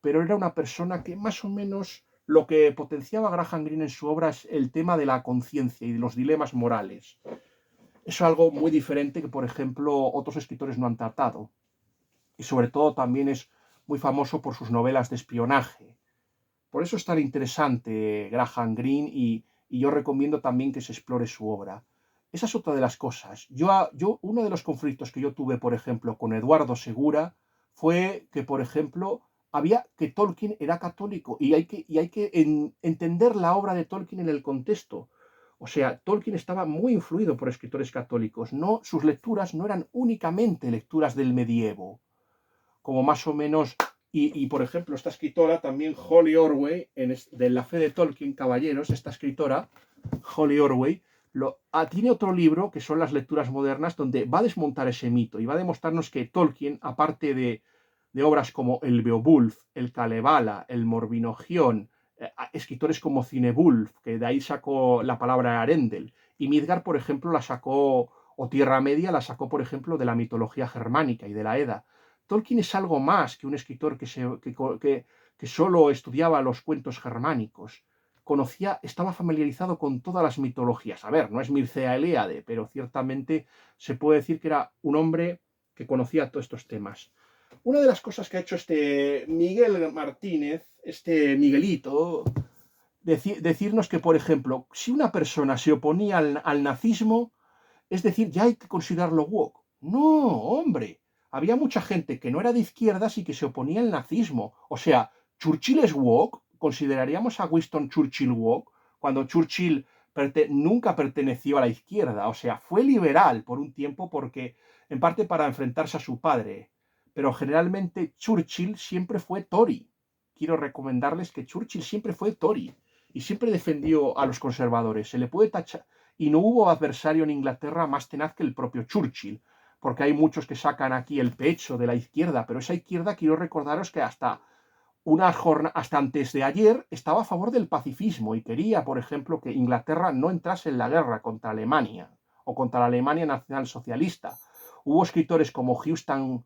pero era una persona que más o menos lo que potenciaba Graham Greene en su obra es el tema de la conciencia y de los dilemas morales. Es algo muy diferente que, por ejemplo, otros escritores no han tratado. Y sobre todo también es muy famoso por sus novelas de espionaje. Por eso es tan interesante Graham Greene y yo recomiendo también que se explore su obra. Esa es otra de las cosas. Uno de los conflictos que yo tuve, por ejemplo, con Eduardo Segura fue que, por ejemplo, que Tolkien era católico y hay que entender la obra de Tolkien en el contexto. O sea, Tolkien estaba muy influido por escritores católicos. No, sus lecturas no eran únicamente lecturas del medievo, como más o menos. Por ejemplo, esta escritora también, Holly Orway, de La fe de Tolkien, Caballeros, esta escritora, Holly Orway, tiene otro libro que son las lecturas modernas, donde va a desmontar ese mito y va a demostrarnos que Tolkien, aparte de obras como el Beowulf, el Kalevala, el Morvinogion, escritores como Cinebulf, que de ahí sacó la palabra Arendel, y Midgard, por ejemplo, la sacó, o Tierra Media la sacó, por ejemplo, de la mitología germánica y de la Edda. Tolkien es algo más que un escritor que solo estudiaba los cuentos germánicos. Estaba familiarizado con todas las mitologías. A ver, no es Mircea Eliade, pero ciertamente se puede decir que era un hombre que conocía todos estos temas. Una de las cosas que ha hecho este Miguel Martínez, este Miguelito, decirnos que, por ejemplo, si una persona se oponía al nazismo, es decir, ya hay que considerarlo woke. No, hombre. Había mucha gente que no era de izquierdas y que se oponía al nazismo. O sea, Churchill es woke. ¿Consideraríamos a Winston Churchill woke? Cuando Churchill nunca perteneció a la izquierda. O sea, fue liberal por un tiempo porque, en parte para enfrentarse a su padre. Pero generalmente Churchill siempre fue Tory. Quiero recomendarles que Churchill siempre fue Tory y siempre defendió a los conservadores. Se le puede tachar, y no hubo adversario en Inglaterra más tenaz que el propio Churchill, porque hay muchos que sacan aquí el pecho de la izquierda, pero esa izquierda quiero recordaros que hasta antes de ayer estaba a favor del pacifismo y quería, por ejemplo, que Inglaterra no entrase en la guerra contra Alemania o contra la Alemania nacional socialista. Hubo escritores como Winston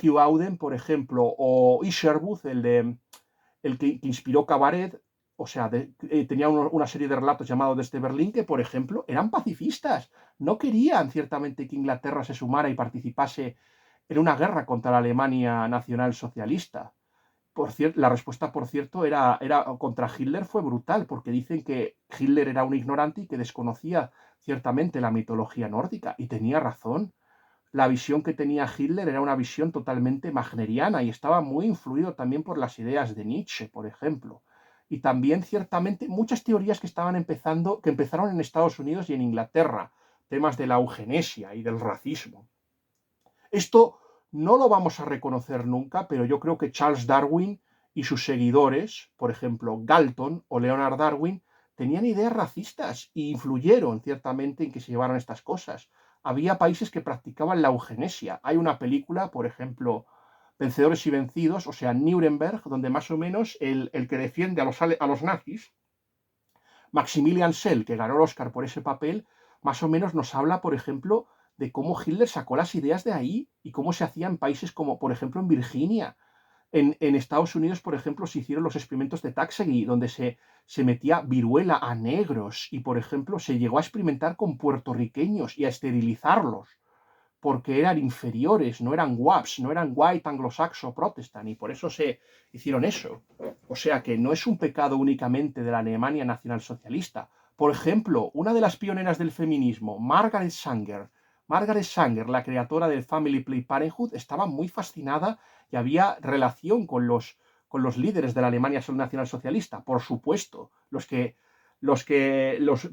Hugh Auden, por ejemplo, o Isherwood, el que inspiró Cabaret. O sea, tenía una serie de relatos llamados Desde Berlín que, por ejemplo, eran pacifistas. No querían ciertamente que Inglaterra se sumara y participase en una guerra contra la Alemania nacional socialista. La respuesta, por cierto, era contra Hitler fue brutal, porque dicen que Hitler era un ignorante y que desconocía ciertamente la mitología nórdica, y tenía razón. La visión que tenía Hitler era una visión totalmente wagneriana y estaba muy influido también por las ideas de Nietzsche, por ejemplo. Y también ciertamente muchas teorías que empezaron en Estados Unidos y en Inglaterra, temas de la eugenesia y del racismo. Esto no lo vamos a reconocer nunca, pero yo creo que Charles Darwin y sus seguidores, por ejemplo Galton o Leonard Darwin, tenían ideas racistas e influyeron ciertamente en que se llevaran estas cosas. Había países que practicaban la eugenesia. Hay una película, por ejemplo, Vencedores y Vencidos, o sea, Nuremberg, donde más o menos el que defiende a los nazis, Maximilian Schell, que ganó el Oscar por ese papel, más o menos nos habla, por ejemplo, de cómo Hitler sacó las ideas de ahí y cómo se hacía en países como, por ejemplo, en Virginia. En Estados Unidos, por ejemplo, se hicieron los experimentos de Tuskegee, donde se metía viruela a negros y, por ejemplo, se llegó a experimentar con puertorriqueños y a esterilizarlos porque eran inferiores, no eran WAPs, no eran White Anglo-Saxo Protestant, y por eso se hicieron eso. O sea que no es un pecado únicamente de la Alemania nacionalsocialista. Por ejemplo, una de las pioneras del feminismo, Margaret Sanger, la creadora del Family Planned Parenthood, estaba muy fascinada y había relación con los líderes de la Alemania nacionalsocialista. Por supuesto, los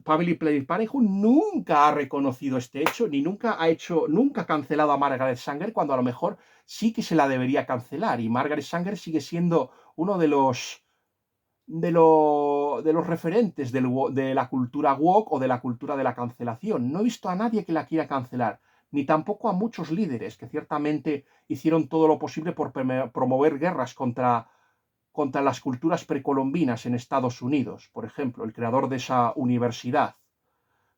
Family Planned Parenthood nunca ha reconocido este hecho, ni nunca ha cancelado a Margaret Sanger, cuando a lo mejor sí que se la debería cancelar. Y Margaret Sanger sigue siendo uno de los referentes de la cultura woke o de la cultura de la cancelación. No he visto a nadie que la quiera cancelar, ni tampoco a muchos líderes que ciertamente hicieron todo lo posible por promover guerras contra las culturas precolombinas en Estados Unidos. Por ejemplo, el creador de esa universidad,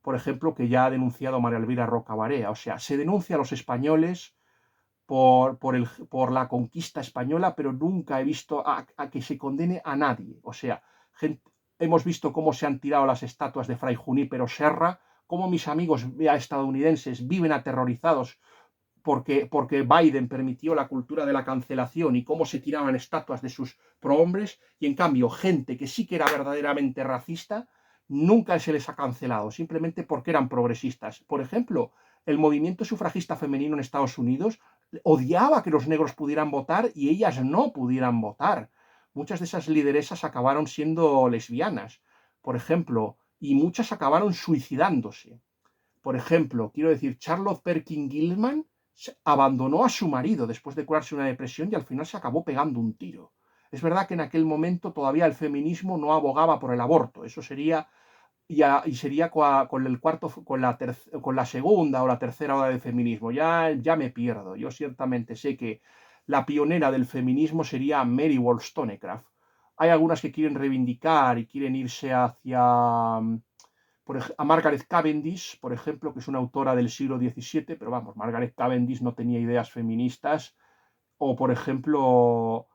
por ejemplo, que ya ha denunciado María Elvira Roca Barea. O sea, se denuncia a los españoles por la conquista española, pero nunca he visto a que se condene a nadie. O sea, hemos visto cómo se han tirado las estatuas de Fray Junípero Serra, cómo mis amigos estadounidenses viven aterrorizados porque Biden permitió la cultura de la cancelación y cómo se tiraban estatuas de sus prohombres, y en cambio gente que sí que era verdaderamente racista nunca se les ha cancelado, simplemente porque eran progresistas. Por ejemplo, el movimiento sufragista femenino en Estados Unidos odiaba que los negros pudieran votar y ellas no pudieran votar. Muchas de esas lideresas acabaron siendo lesbianas, por ejemplo, y muchas acabaron suicidándose. Por ejemplo, quiero decir, Charlotte Perkins Gilman abandonó a su marido después de curarse una depresión y al final se acabó pegando un tiro. Es verdad que en aquel momento todavía el feminismo no abogaba por el aborto, eso sería y sería con la segunda o la tercera ola del feminismo. Ya me pierdo. Yo ciertamente sé que la pionera del feminismo sería Mary Wollstonecraft. Hay algunas que quieren reivindicar y quieren irse hacia a Margaret Cavendish, por ejemplo, que es una autora del siglo XVII, pero vamos, Margaret Cavendish no tenía ideas feministas. O, por ejemplo,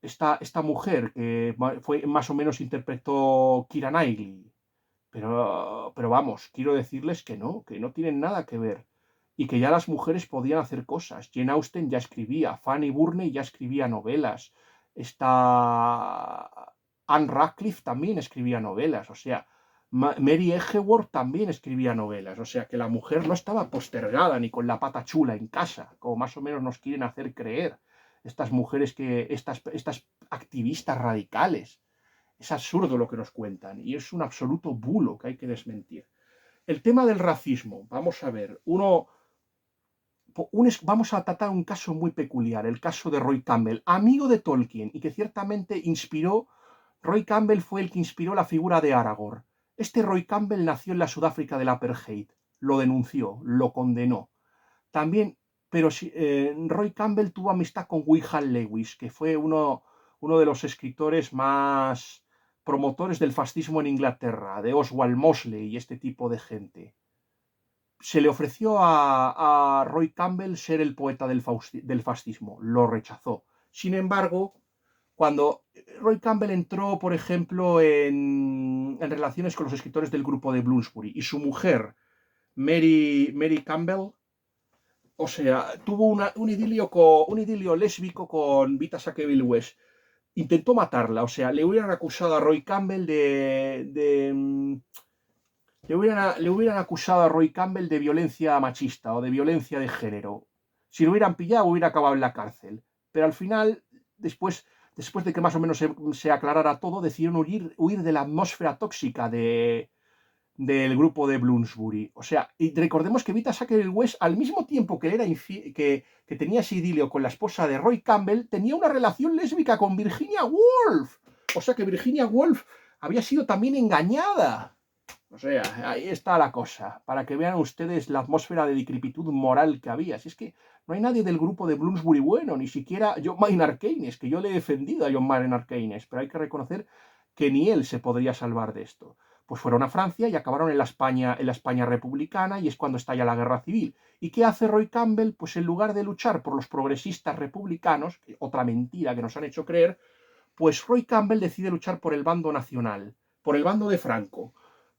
esta mujer que fue, más o menos interpretó Keira Knightley, pero vamos, quiero decirles que no tienen nada que ver. Y que ya las mujeres podían hacer cosas. Jane Austen ya escribía, Fanny Burney ya escribía novelas. Anne Radcliffe también escribía novelas. O sea, Mary Edgeworth también escribía novelas. O sea, que la mujer no estaba postergada ni con la pata chula en casa, como más o menos nos quieren hacer creer estas mujeres estas activistas radicales. Es absurdo lo que nos cuentan y es un absoluto bulo que hay que desmentir. El tema del racismo, vamos a ver, vamos a tratar un caso muy peculiar, el caso de Roy Campbell, amigo de Tolkien y que ciertamente Roy Campbell fue el que inspiró la figura de Aragorn. Este Roy Campbell nació en la Sudáfrica del Apartheid, lo denunció, lo condenó. También, pero Roy Campbell tuvo amistad con Wyndham Lewis, que fue uno de los escritores más promotores del fascismo en Inglaterra, de Oswald Mosley y este tipo de gente. Se le ofreció a Roy Campbell ser el poeta del fascismo, lo rechazó. Sin embargo, cuando Roy Campbell entró, por ejemplo, en relaciones con los escritores del grupo de Bloomsbury y su mujer, Mary Campbell, o sea, tuvo un idilio lésbico con Vita Sackville West. Intentó matarla, o sea, le hubieran acusado a Roy Campbell le hubieran acusado a Roy Campbell de violencia machista o de violencia de género. Si lo hubieran pillado, hubiera acabado en la cárcel. Pero al final, después de que más o menos se aclarara todo, decidieron huir de la atmósfera tóxica del grupo de Bloomsbury. O sea, y recordemos que Vita Sackville West, al mismo tiempo que que tenía ese idilio con la esposa de Roy Campbell, tenía una relación lésbica con Virginia Woolf. O sea que Virginia Woolf había sido también engañada. O sea, ahí está la cosa, para que vean ustedes la atmósfera de decrepitud moral que había. Si es que no hay nadie del grupo de Bloomsbury bueno, ni siquiera John Maynard Keynes, que yo le he defendido a John Maynard Keynes, pero hay que reconocer que ni él se podría salvar de esto. Pues fueron a Francia y acabaron en la España republicana y es cuando estalla la guerra civil. ¿Y qué hace Roy Campbell? Pues en lugar de luchar por los progresistas republicanos, otra mentira que nos han hecho creer, pues Roy Campbell decide luchar por el bando nacional, por el bando de Franco.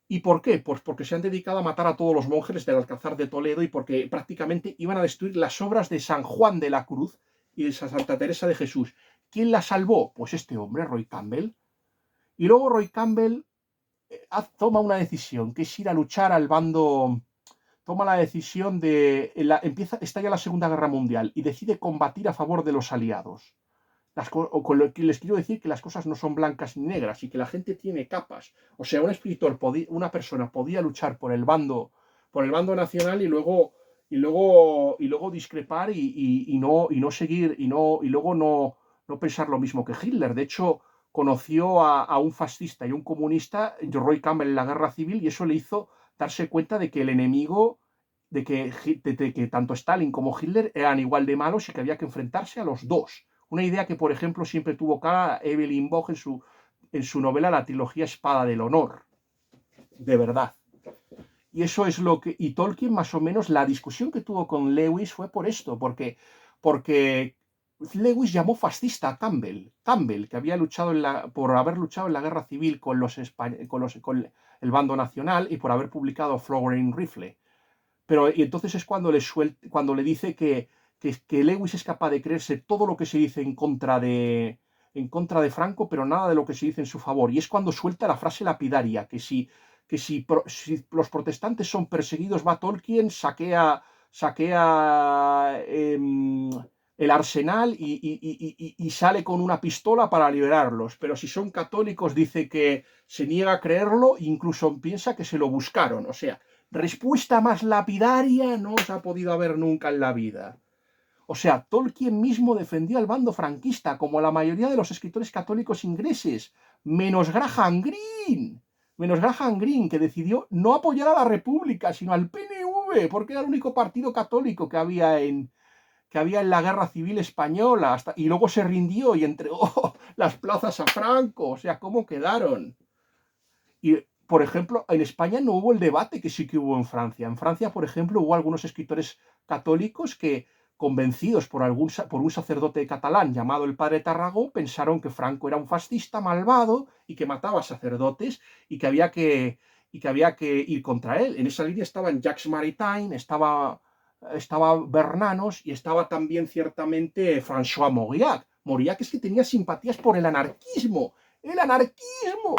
¿Y por qué? Pues porque se han dedicado a matar a todos los monjes del Alcázar de Toledo y porque prácticamente iban a destruir las obras de San Juan de la Cruz y de Santa Teresa de Jesús. ¿Quién la salvó? Pues este hombre, Roy Campbell. Y luego Roy Campbell toma una decisión, que es ir a luchar al bando. Toma la decisión estalla la Segunda Guerra Mundial y decide combatir a favor de los aliados. Con lo que les quiero decir que las cosas no son blancas ni negras y que la gente tiene capas. O sea, un escritor, una persona podía luchar por el bando nacional y luego discrepar y no seguir y luego no pensar lo mismo que Hitler. De hecho, conoció a un fascista y un comunista, Roy Campbell, en la guerra civil y eso le hizo darse cuenta de que el enemigo, de que tanto Stalin como Hitler eran igual de malos y que había que enfrentarse a los dos. Una idea que, por ejemplo, siempre tuvo cara Evelyn Waugh en su novela La trilogía Espada del Honor. De verdad. Y eso es lo que. Y Tolkien, más o menos, la discusión que tuvo con Lewis fue por esto, porque Lewis llamó fascista a Campbell, que había luchado por haber luchado en la guerra civil con el bando nacional y por haber publicado Flowering Rifle. Y entonces es cuando le dice que Lewis es capaz de creerse todo lo que se dice en contra de Franco, pero nada de lo que se dice en su favor. Y es cuando suelta la frase lapidaria, que si los protestantes son perseguidos, va Tolkien, saquea el arsenal y sale con una pistola para liberarlos. Pero si son católicos dice que se niega a creerlo e incluso piensa que se lo buscaron. O sea, respuesta más lapidaria no se ha podido haber nunca en la vida. O sea, Tolkien mismo defendió al bando franquista, como la mayoría de los escritores católicos ingleses, menos Graham Greene. Menos Graham Greene, que decidió no apoyar a la República, sino al PNV, porque era el único partido católico que había en la Guerra Civil Española, y luego se rindió y entregó las plazas a Franco. O sea, ¿cómo quedaron? Y, por ejemplo, en España no hubo el debate que sí que hubo en Francia. En Francia, por ejemplo, hubo algunos escritores católicos que, convencidos por un sacerdote catalán llamado el padre Tarragó, pensaron que Franco era un fascista malvado y que mataba sacerdotes y que había que ir contra él. En esa línea estaban Jacques Maritain, estaba Bernanos y estaba también ciertamente François Mauriac. Mauriac es que tenía simpatías por el anarquismo. ¡El anarquismo!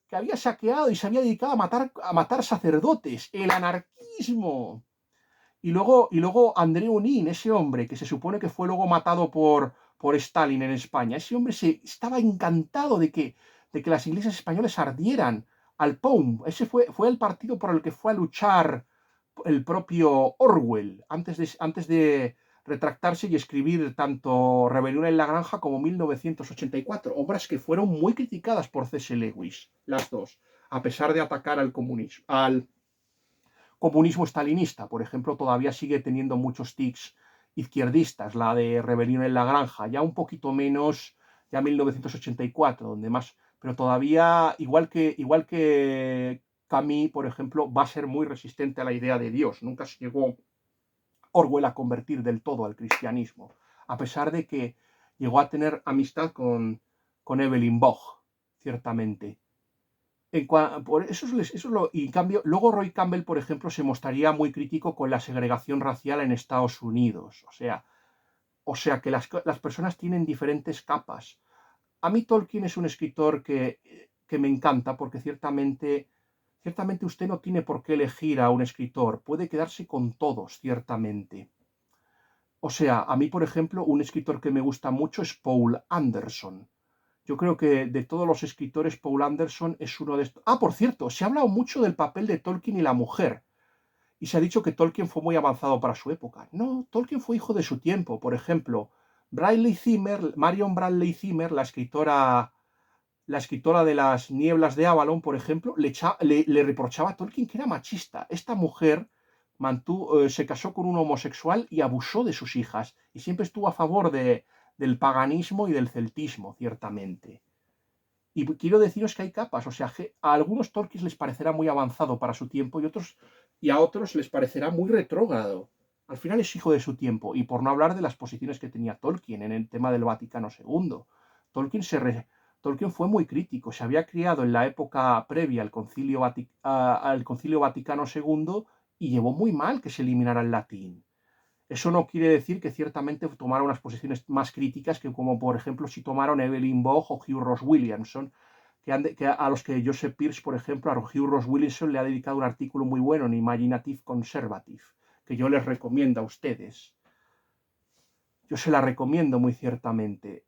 Que había saqueado y se había dedicado a matar sacerdotes. ¡El anarquismo! Y luego André Unín, ese hombre que se supone que fue luego matado por Stalin en España, ese hombre estaba encantado de que las iglesias españolas ardieran. Al POUM, ese fue el partido por el que fue a luchar el propio Orwell, antes de retractarse y escribir tanto Rebelión en la Granja como 1984, obras que fueron muy criticadas por C.S. Lewis, las dos, a pesar de atacar al comunismo stalinista. Por ejemplo, todavía sigue teniendo muchos tics izquierdistas, la de Rebelión en la Granja, ya un poquito menos, ya 1984, donde más, pero todavía, igual que Camus, por ejemplo, va a ser muy resistente a la idea de Dios. Nunca se llegó Orwell a convertir del todo al cristianismo, a pesar de que llegó a tener amistad con Evelyn Waugh, ciertamente. Por y en cambio, luego Roy Campbell, por ejemplo, se mostraría muy crítico con la segregación racial en Estados Unidos. O sea que las personas tienen diferentes capas. A mí Tolkien es un escritor que me encanta porque ciertamente usted no tiene por qué elegir a un escritor, puede quedarse con todos, ciertamente. O sea, a mí, por ejemplo, un escritor que me gusta mucho es Paul Anderson. Yo creo que de todos los escritores, Paul Anderson es uno de estos. Ah, por cierto, se ha hablado mucho del papel de Tolkien y la mujer. Y se ha dicho que Tolkien fue muy avanzado para su época. No, Tolkien fue hijo de su tiempo. Por ejemplo, Marion Bradley Zimmer, la escritora de Las Nieblas de Avalon, por ejemplo, le reprochaba a Tolkien que era machista. Esta mujer se casó con un homosexual y abusó de sus hijas. Y siempre estuvo a favor del paganismo y del celtismo, ciertamente. Y quiero deciros que hay capas, o sea, a algunos Tolkien les parecerá muy avanzado para su tiempo y a otros les parecerá muy retrógrado. Al final es hijo de su tiempo, y por no hablar de las posiciones que tenía Tolkien en el tema del Vaticano II. Tolkien, Tolkien fue muy crítico, se había criado en la época previa al Concilio Vaticano II y llevó muy mal que se eliminara el latín. Eso no quiere decir que ciertamente tomaron unas posiciones más críticas que como por ejemplo si tomaron Evelyn Waugh o Hugh Ross Williamson, a los que Joseph Pearce, por ejemplo, a Hugh Ross Williamson le ha dedicado un artículo muy bueno en Imaginative Conservative, que yo les recomiendo a ustedes. Yo se la recomiendo muy ciertamente.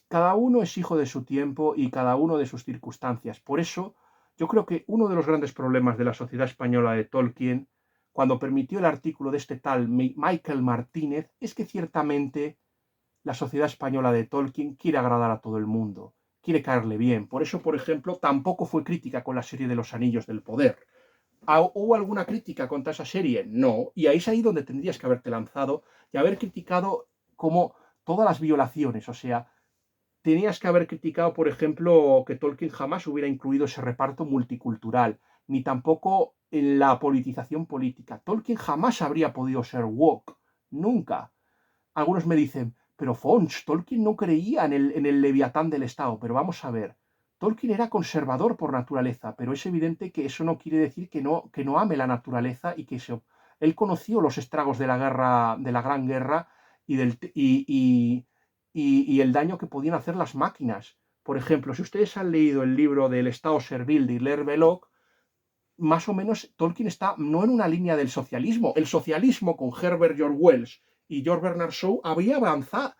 Cada uno es hijo de su tiempo y cada uno de sus circunstancias. Por eso, yo creo que uno de los grandes problemas de la sociedad española de Tolkien, cuando permitió el artículo de este tal Michael Martínez, es que ciertamente la sociedad española de Tolkien quiere agradar a todo el mundo, quiere caerle bien. Por eso, por ejemplo, tampoco fue crítica con la serie de los Anillos del Poder. ¿Hubo alguna crítica contra esa serie? No. Y ahí es ahí donde tendrías que haberte lanzado y haber criticado como todas las violaciones. O sea, tenías que haber criticado, por ejemplo, que Tolkien jamás hubiera incluido ese reparto multicultural, ni tampoco en la politización política. Tolkien jamás habría podido ser woke, nunca. Algunos me dicen, pero Fons, Tolkien no creía en el Leviatán del Estado, pero vamos a ver. Tolkien era conservador por naturaleza, pero es evidente que eso no quiere decir que no ame la naturaleza y que él conoció los estragos de la guerra, de la Gran Guerra y el daño que podían hacer las máquinas. Por ejemplo, si ustedes han leído el libro del Estado Servil de Hilaire Belloc, más o menos Tolkien está no en una línea del socialismo. El socialismo con Herbert George Wells y George Bernard Shaw había avanzado,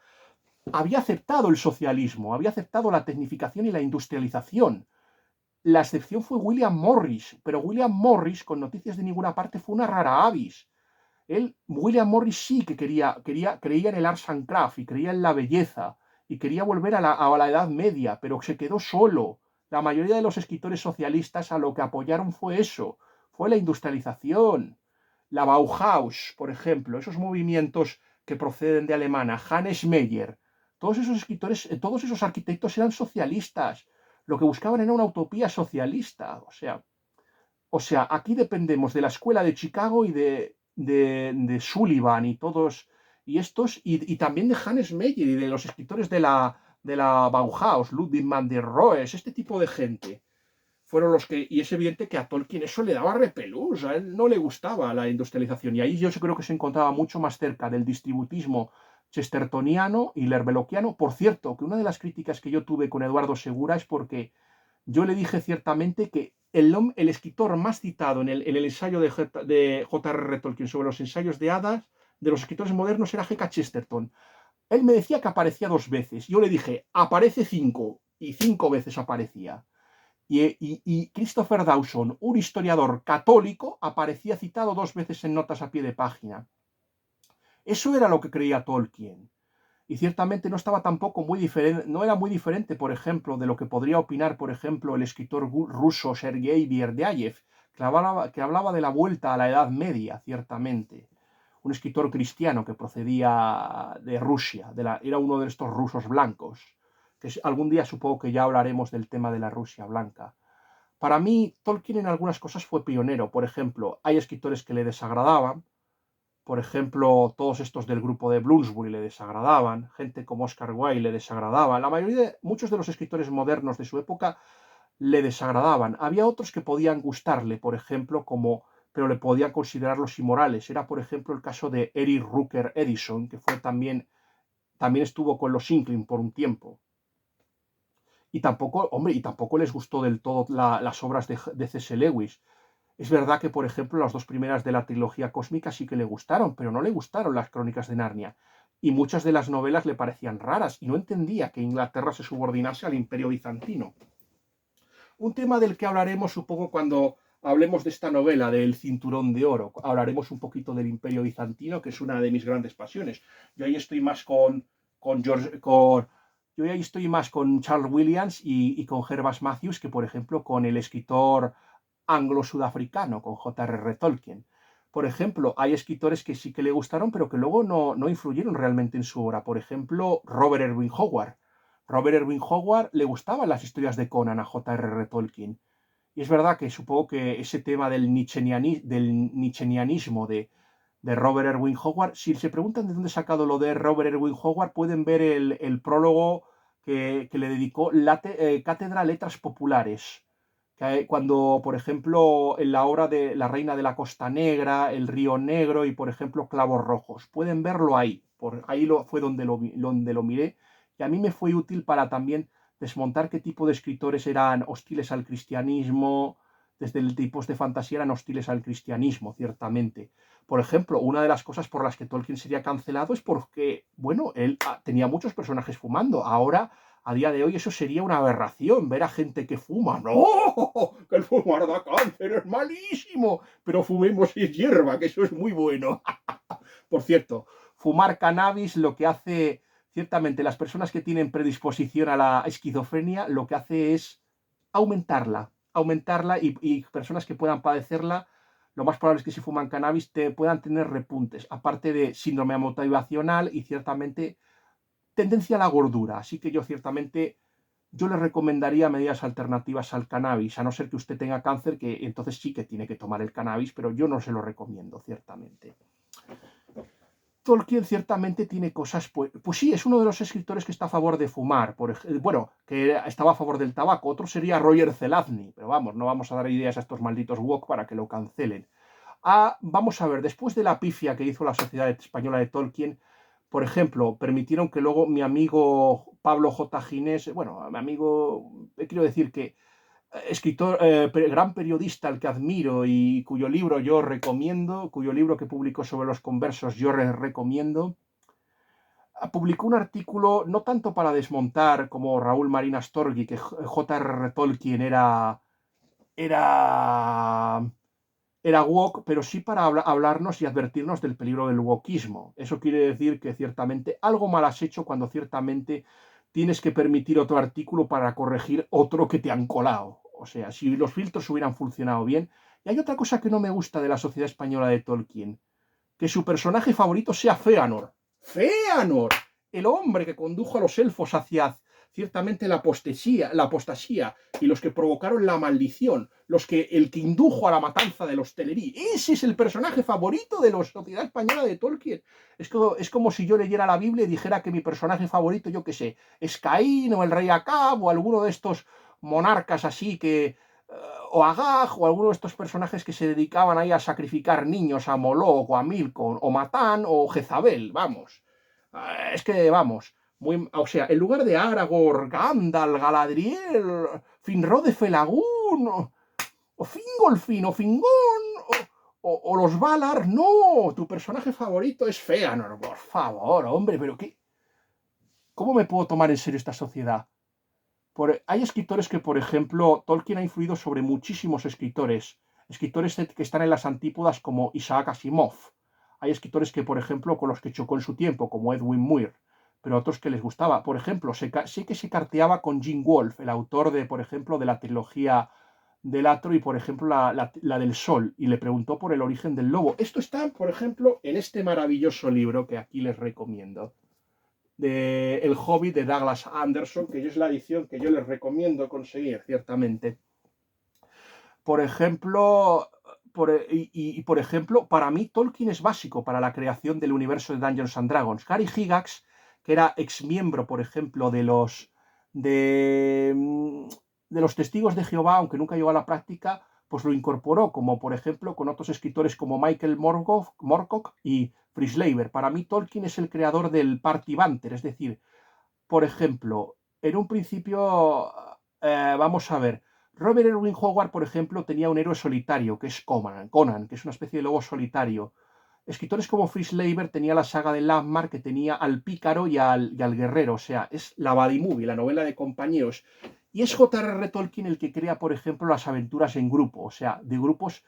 había aceptado el socialismo, había aceptado la tecnificación y la industrialización. La excepción fue William Morris, pero William Morris, con noticias de ninguna parte, fue una rara avis. William Morris sí que creía en el arts and craft y creía en la belleza y quería volver a la Edad Media, pero se quedó solo. La mayoría de los escritores socialistas a lo que apoyaron fue eso, fue la industrialización. La Bauhaus, por ejemplo, esos movimientos que proceden de Alemania, Hannes Meyer, todos esos escritores, todos esos arquitectos eran socialistas. Lo que buscaban era una utopía socialista. O sea, aquí dependemos de la escuela de Chicago y de Sullivan y todos, y estos, y también de Hannes Meyer y de los escritores de la Bauhaus, Ludwig van der Rohe, este tipo de gente. Fueron los que, y es evidente que a Tolkien eso le daba repelús, a él no le gustaba la industrialización, y ahí yo creo que se encontraba mucho más cerca del distributismo chestertoniano y lerbeloquiano. Por cierto, que una de las críticas que yo tuve con Eduardo Segura es porque yo le dije ciertamente que el escritor más citado en el ensayo de J.R.R. Tolkien sobre los ensayos de hadas de los escritores modernos era G.K. Chesterton. Él me decía que aparecía 2 veces. Yo le dije, aparece 5, y 5 veces aparecía. Y Christopher Dawson, un historiador católico, aparecía citado 2 veces en notas a pie de página. Eso era lo que creía Tolkien. Y ciertamente no estaba tampoco muy diferente, no era muy diferente, por ejemplo, de lo que podría opinar, por ejemplo, el escritor ruso Sergei Berdiaev, que hablaba de la vuelta a la Edad Media, ciertamente. Un escritor cristiano que procedía de Rusia, era uno de estos rusos blancos, que algún día supongo que ya hablaremos del tema de la Rusia blanca. Para mí, Tolkien en algunas cosas fue pionero. Por ejemplo, hay escritores que le desagradaban, por ejemplo, todos estos del grupo de Bloomsbury le desagradaban, gente como Oscar Wilde le desagradaba, muchos de los escritores modernos de su época le desagradaban. Había otros que podían gustarle, por ejemplo, pero le podían considerarlos inmorales. Era, por ejemplo, el caso de Eric Rucker Edison, que fue también estuvo con los Inkling por un tiempo. Y tampoco les gustó del todo las obras de C.S. Lewis. Es verdad que, por ejemplo, las 2 primeras de la trilogía cósmica sí que le gustaron, pero no le gustaron las Crónicas de Narnia. Y muchas de las novelas le parecían raras y no entendía que Inglaterra se subordinase al Imperio Bizantino. Un tema del que hablaremos, supongo, cuando hablemos de esta novela, del Cinturón de Oro. Hablaremos un poquito del Imperio Bizantino, que es una de mis grandes pasiones. Yo ahí estoy más yo ahí estoy más con Charles Williams y con Gervas Matthews que, por ejemplo, con el escritor anglo-sudafricano, con J.R.R. Tolkien. Por ejemplo, hay escritores que sí que le gustaron, pero que luego no influyeron realmente en su obra. Por ejemplo, Robert Erwin Howard. Robert Erwin Howard le gustaban las historias de Conan a J.R.R. Tolkien. Y es verdad que supongo que ese tema del nietzscheanismo de Robert Erwin Howard, si se preguntan de dónde he sacado lo de Robert Erwin Howard, pueden ver el prólogo que le dedicó Cátedra Letras Populares. Cuando, por ejemplo, en la obra de La Reina de la Costa Negra, El Río Negro y, por ejemplo, Clavos Rojos. Pueden verlo ahí. Ahí fue donde lo miré. Y a mí me fue útil para también desmontar qué tipo de escritores eran hostiles al cristianismo, desde el tipos de fantasía eran hostiles al cristianismo, ciertamente. Por ejemplo, una de las cosas por las que Tolkien sería cancelado es porque, bueno, él tenía muchos personajes fumando. Ahora, a día de hoy, eso sería una aberración, ver a gente que fuma. ¡No! Que el fumar da cáncer, es malísimo. Pero fumemos si es hierba, que eso es muy bueno. Por cierto, fumar cannabis lo que hace, ciertamente, las personas que tienen predisposición a la esquizofrenia, lo que hace es aumentarla y personas que puedan padecerla, lo más probable es que si fuman cannabis puedan tener repuntes, aparte de síndrome motivacional y ciertamente tendencia a la gordura. Así que yo le recomendaría medidas alternativas al cannabis, a no ser que usted tenga cáncer, que entonces sí que tiene que tomar el cannabis, pero yo no se lo recomiendo, ciertamente. Tolkien ciertamente tiene cosas, pues sí, es uno de los escritores que está a favor de fumar, bueno, que estaba a favor del tabaco. Otro sería Roger Zelazny, pero vamos, no vamos a dar ideas a estos malditos woke para que lo cancelen. Vamos a ver, después de la pifia que hizo la Sociedad Española de Tolkien, por ejemplo, permitieron que luego mi amigo Pablo J. Ginés, bueno, mi amigo, quiero decir que escritor, gran periodista al que admiro y cuyo libro yo recomiendo, cuyo libro que publicó sobre los conversos yo recomiendo, publicó un artículo no tanto para desmontar como Raúl Marín Astorgui, que J.R.R. Tolkien era, era woke, pero sí para hablarnos y advertirnos del peligro del wokismo. Eso quiere decir que ciertamente algo mal has hecho cuando ciertamente tienes que permitir otro artículo para corregir otro que te han colado. O sea, si los filtros hubieran funcionado bien. Y hay otra cosa que no me gusta de la sociedad española de Tolkien, que su personaje favorito sea Fëanor. ¡Fëanor! El hombre que condujo a los elfos hacia ciertamente la apostasía y los que provocaron la maldición, el que indujo a la matanza de los Teleri. Ese es el personaje favorito de la sociedad española de Tolkien. Es como si yo leyera la Biblia y dijera que mi personaje favorito, yo qué sé, es Caín o el rey Acab o alguno de estos monarcas así que o Agag, o alguno de estos personajes que se dedicaban ahí a sacrificar niños a Moloch, o a Milcom, o Matán, o Jezabel, vamos. Es que, vamos, o sea, en lugar de Aragorn, Gandalf, Galadriel, Finrod de Felagún, o Fingolfin, o Fingón, o los Valar, no, tu personaje favorito es Fëanor, por favor, hombre, pero qué, ¿cómo me puedo tomar en serio esta sociedad? Hay escritores que, por ejemplo, Tolkien ha influido sobre muchísimos escritores que están en las antípodas como Isaac Asimov. Hay escritores que, por ejemplo, con los que chocó en su tiempo, como Edwin Muir, pero otros que les gustaba. Por ejemplo, sé que se carteaba con Gene Wolfe, el autor de, por ejemplo, de la trilogía del Atro y, por ejemplo, la del Sol, y le preguntó por el origen del lobo. Esto está, por ejemplo, en este maravilloso libro que aquí les recomiendo de El Hobbit de Douglas Anderson, que es la edición que yo les recomiendo conseguir, ciertamente. Por ejemplo, por ejemplo, para mí Tolkien es básico para la creación del universo de Dungeons and Dragons. Gary Gygax, que era ex miembro, por ejemplo, de los Testigos de Jehová, aunque nunca llegó a la práctica, pues lo incorporó, como por ejemplo con otros escritores como Michael Moorcock y Fritz Leiber. Para mí Tolkien es el creador del Party Banter, es decir, por ejemplo, en un principio, vamos a ver, Robert Erwin Howard, por ejemplo, tenía un héroe solitario, que es Conan, que es una especie de lobo solitario. Escritores como Fritz Leiber tenía la saga de Landmark, que tenía al pícaro y al guerrero, o sea, es la buddy movie, la novela de compañeros. Y es J.R.R. Tolkien el que crea, por ejemplo, las aventuras en grupo, o sea, de grupos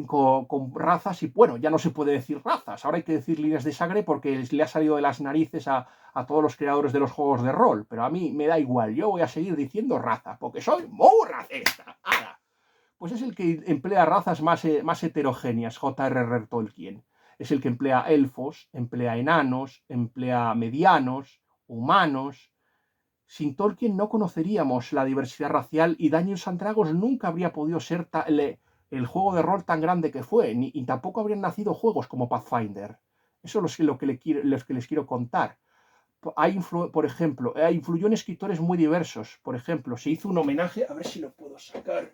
con razas y, bueno, ya no se puede decir razas, ahora hay que decir líneas de sangre porque le ha salido de las narices a todos los creadores de los juegos de rol, pero a mí me da igual, yo voy a seguir diciendo raza, porque soy muy racista. ¡Hala! Pues es el que emplea razas más heterogéneas, J.R.R. Tolkien. Es el que emplea elfos, emplea enanos, emplea medianos, humanos. Sin Tolkien no conoceríamos la diversidad racial y Dungeons and Dragons nunca habría podido ser el juego de rol tan grande que fue, y tampoco habrían nacido juegos como Pathfinder. Eso es lo que les quiero contar. Por ejemplo, influyó en escritores muy diversos. Por ejemplo, se hizo un homenaje, a ver si lo puedo sacar.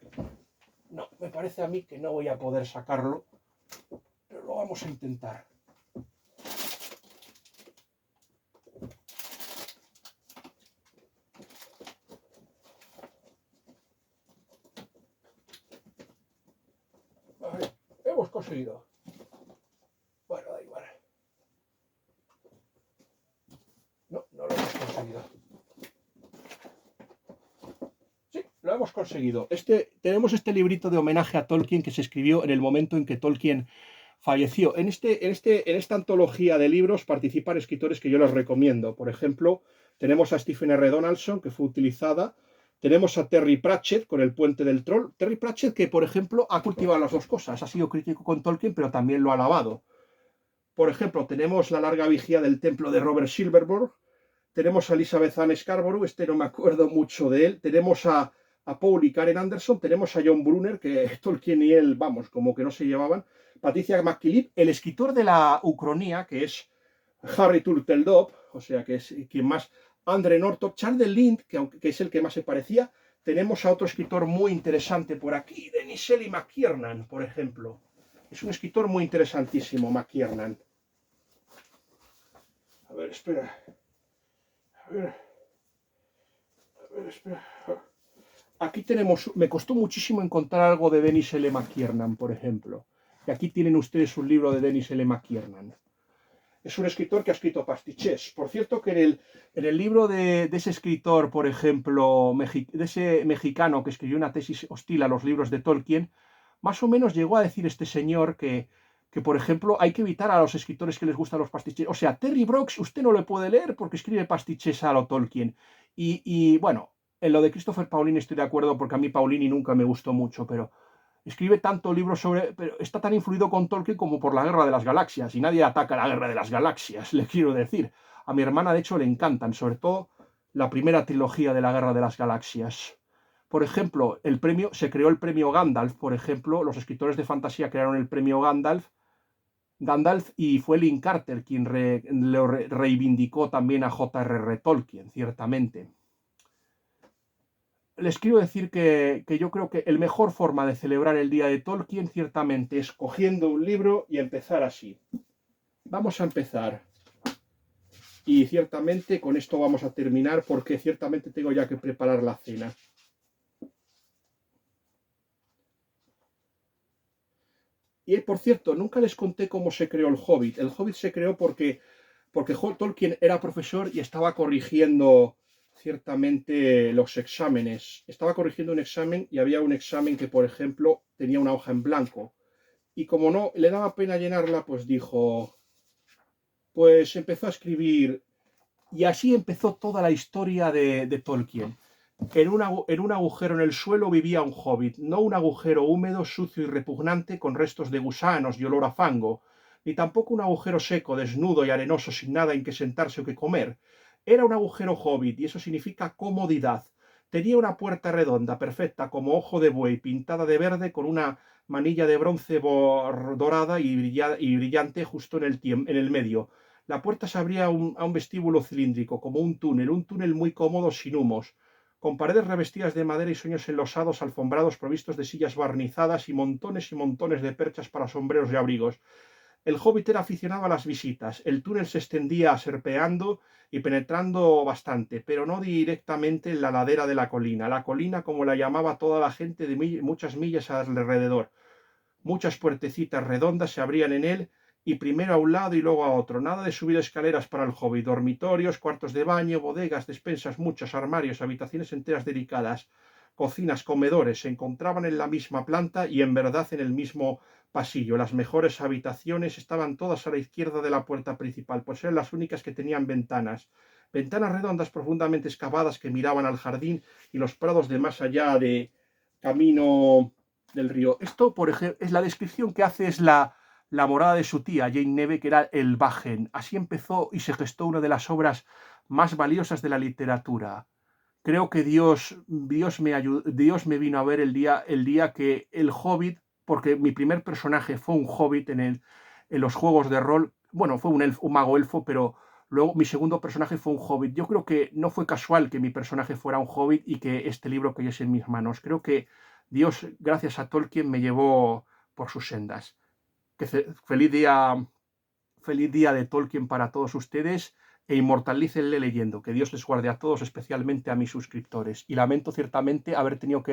No, me parece a mí que no voy a poder sacarlo, pero lo vamos a intentar. A ver, hemos conseguido. Bueno, da igual. No, no lo hemos conseguido. Sí, lo hemos conseguido. Tenemos este librito de homenaje a Tolkien que se escribió en el momento en que Tolkien falleció. En esta antología de libros participan escritores que yo les recomiendo. Por ejemplo, tenemos a Stephen R. Donaldson, que fue utilizada. Tenemos a Terry Pratchett con El Puente del Troll. Terry Pratchett, que por ejemplo ha cultivado las dos cosas. Ha sido crítico con Tolkien, pero también lo ha alabado. Por ejemplo, tenemos La larga vigía del templo de Robert Silverberg. Tenemos a Elizabeth Ann Scarborough, no me acuerdo mucho de él. Tenemos a Paul y Karen Anderson. Tenemos a John Brunner, que Tolkien y él, vamos, como que no se llevaban. Patricia McKillip, el escritor de la Ucronía, que es Harry Turtledove, o sea, que es quien más. Andre Northrop, Charles Lind, que es el que más se parecía. Tenemos a otro escritor muy interesante por aquí, Denis Shelley McKiernan, por ejemplo. Es un escritor muy interesantísimo, McKiernan. A ver, espera. A ver, espera. aquí tenemos, me costó muchísimo encontrar algo de Dennis L. McKiernan, por ejemplo. Y aquí tienen ustedes un libro de Dennis L. McKiernan. Es un escritor que ha escrito pastichés. Por cierto, que en el libro de ese escritor, por ejemplo, de ese mexicano que escribió una tesis hostil a los libros de Tolkien, más o menos llegó a decir este señor que, por ejemplo, hay que evitar a los escritores que les gustan los pastichés. O sea, Terry Brooks usted no le puede leer porque escribe pastichés a lo Tolkien. Bueno, en lo de Christopher Paolini estoy de acuerdo porque a mí Paolini nunca me gustó mucho, pero escribe tanto libros sobre, pero está tan influido con Tolkien como por la Guerra de las Galaxias, y nadie ataca la Guerra de las Galaxias, le quiero decir. A mi hermana, de hecho, le encantan, sobre todo la primera trilogía de la Guerra de las Galaxias. Por ejemplo, se creó el premio Gandalf, por ejemplo, los escritores de fantasía crearon el premio Gandalf y fue Lynn Carter quien lo reivindicó también a J.R.R. Tolkien, ciertamente. Les quiero decir que yo creo que la mejor forma de celebrar el día de Tolkien ciertamente es cogiendo un libro y empezar así. Vamos a empezar. Y ciertamente con esto vamos a terminar porque ciertamente tengo ya que preparar la cena. Y por cierto, nunca les conté cómo se creó el Hobbit. El Hobbit se creó porque Tolkien era profesor y estaba corrigiendo ciertamente los exámenes. Estaba corrigiendo un examen y había un examen que, por ejemplo, tenía una hoja en blanco. Y como no le daba pena llenarla, pues dijo, pues empezó a escribir. Y así empezó toda la historia de Tolkien. En un agujero en el suelo vivía un hobbit, no un agujero húmedo, sucio y repugnante con restos de gusanos y olor a fango, ni tampoco un agujero seco, desnudo y arenoso sin nada en que sentarse o que comer. Era un agujero hobbit y eso significa comodidad. Tenía una puerta redonda, perfecta, como ojo de buey, pintada de verde con una manilla de bronce dorada y brillante justo en el medio. La puerta se abría a un vestíbulo cilíndrico, como un túnel muy cómodo sin humos, con paredes revestidas de madera y sueños enlosados, alfombrados, provistos de sillas barnizadas y montones de perchas para sombreros y abrigos. El hobbit era aficionado a las visitas. El túnel se extendía serpeando y penetrando bastante, pero no directamente en la ladera de la colina como la llamaba toda la gente de muchas millas alrededor. Muchas puertecitas redondas se abrían en él, y primero a un lado y luego a otro. Nada de subir escaleras para el hobbit. Dormitorios, cuartos de baño, bodegas, despensas, muchos armarios, habitaciones enteras dedicadas, cocinas, comedores, se encontraban en la misma planta y en verdad en el mismo pasillo. Las mejores habitaciones estaban todas a la izquierda de la puerta principal, pues eran las únicas que tenían ventanas. Ventanas redondas profundamente excavadas que miraban al jardín y los prados de más allá de camino del río. Esto, por ejemplo, es la descripción que hace, es la morada de su tía, Jane Neve, que era el Bajen. Así empezó y se gestó una de las obras más valiosas de la literatura. Creo que Dios me vino a ver el día que el Hobbit, porque mi primer personaje fue un Hobbit en los juegos de rol. Bueno, fue un mago elfo, pero luego mi segundo personaje fue un Hobbit. Yo creo que no fue casual que mi personaje fuera un Hobbit y que este libro cayese en mis manos. Creo que Dios, gracias a Tolkien, me llevó por sus sendas. Feliz día de Tolkien para todos ustedes e inmortalícenle leyendo. Que Dios les guarde a todos, especialmente a mis suscriptores. Y lamento ciertamente haber tenido que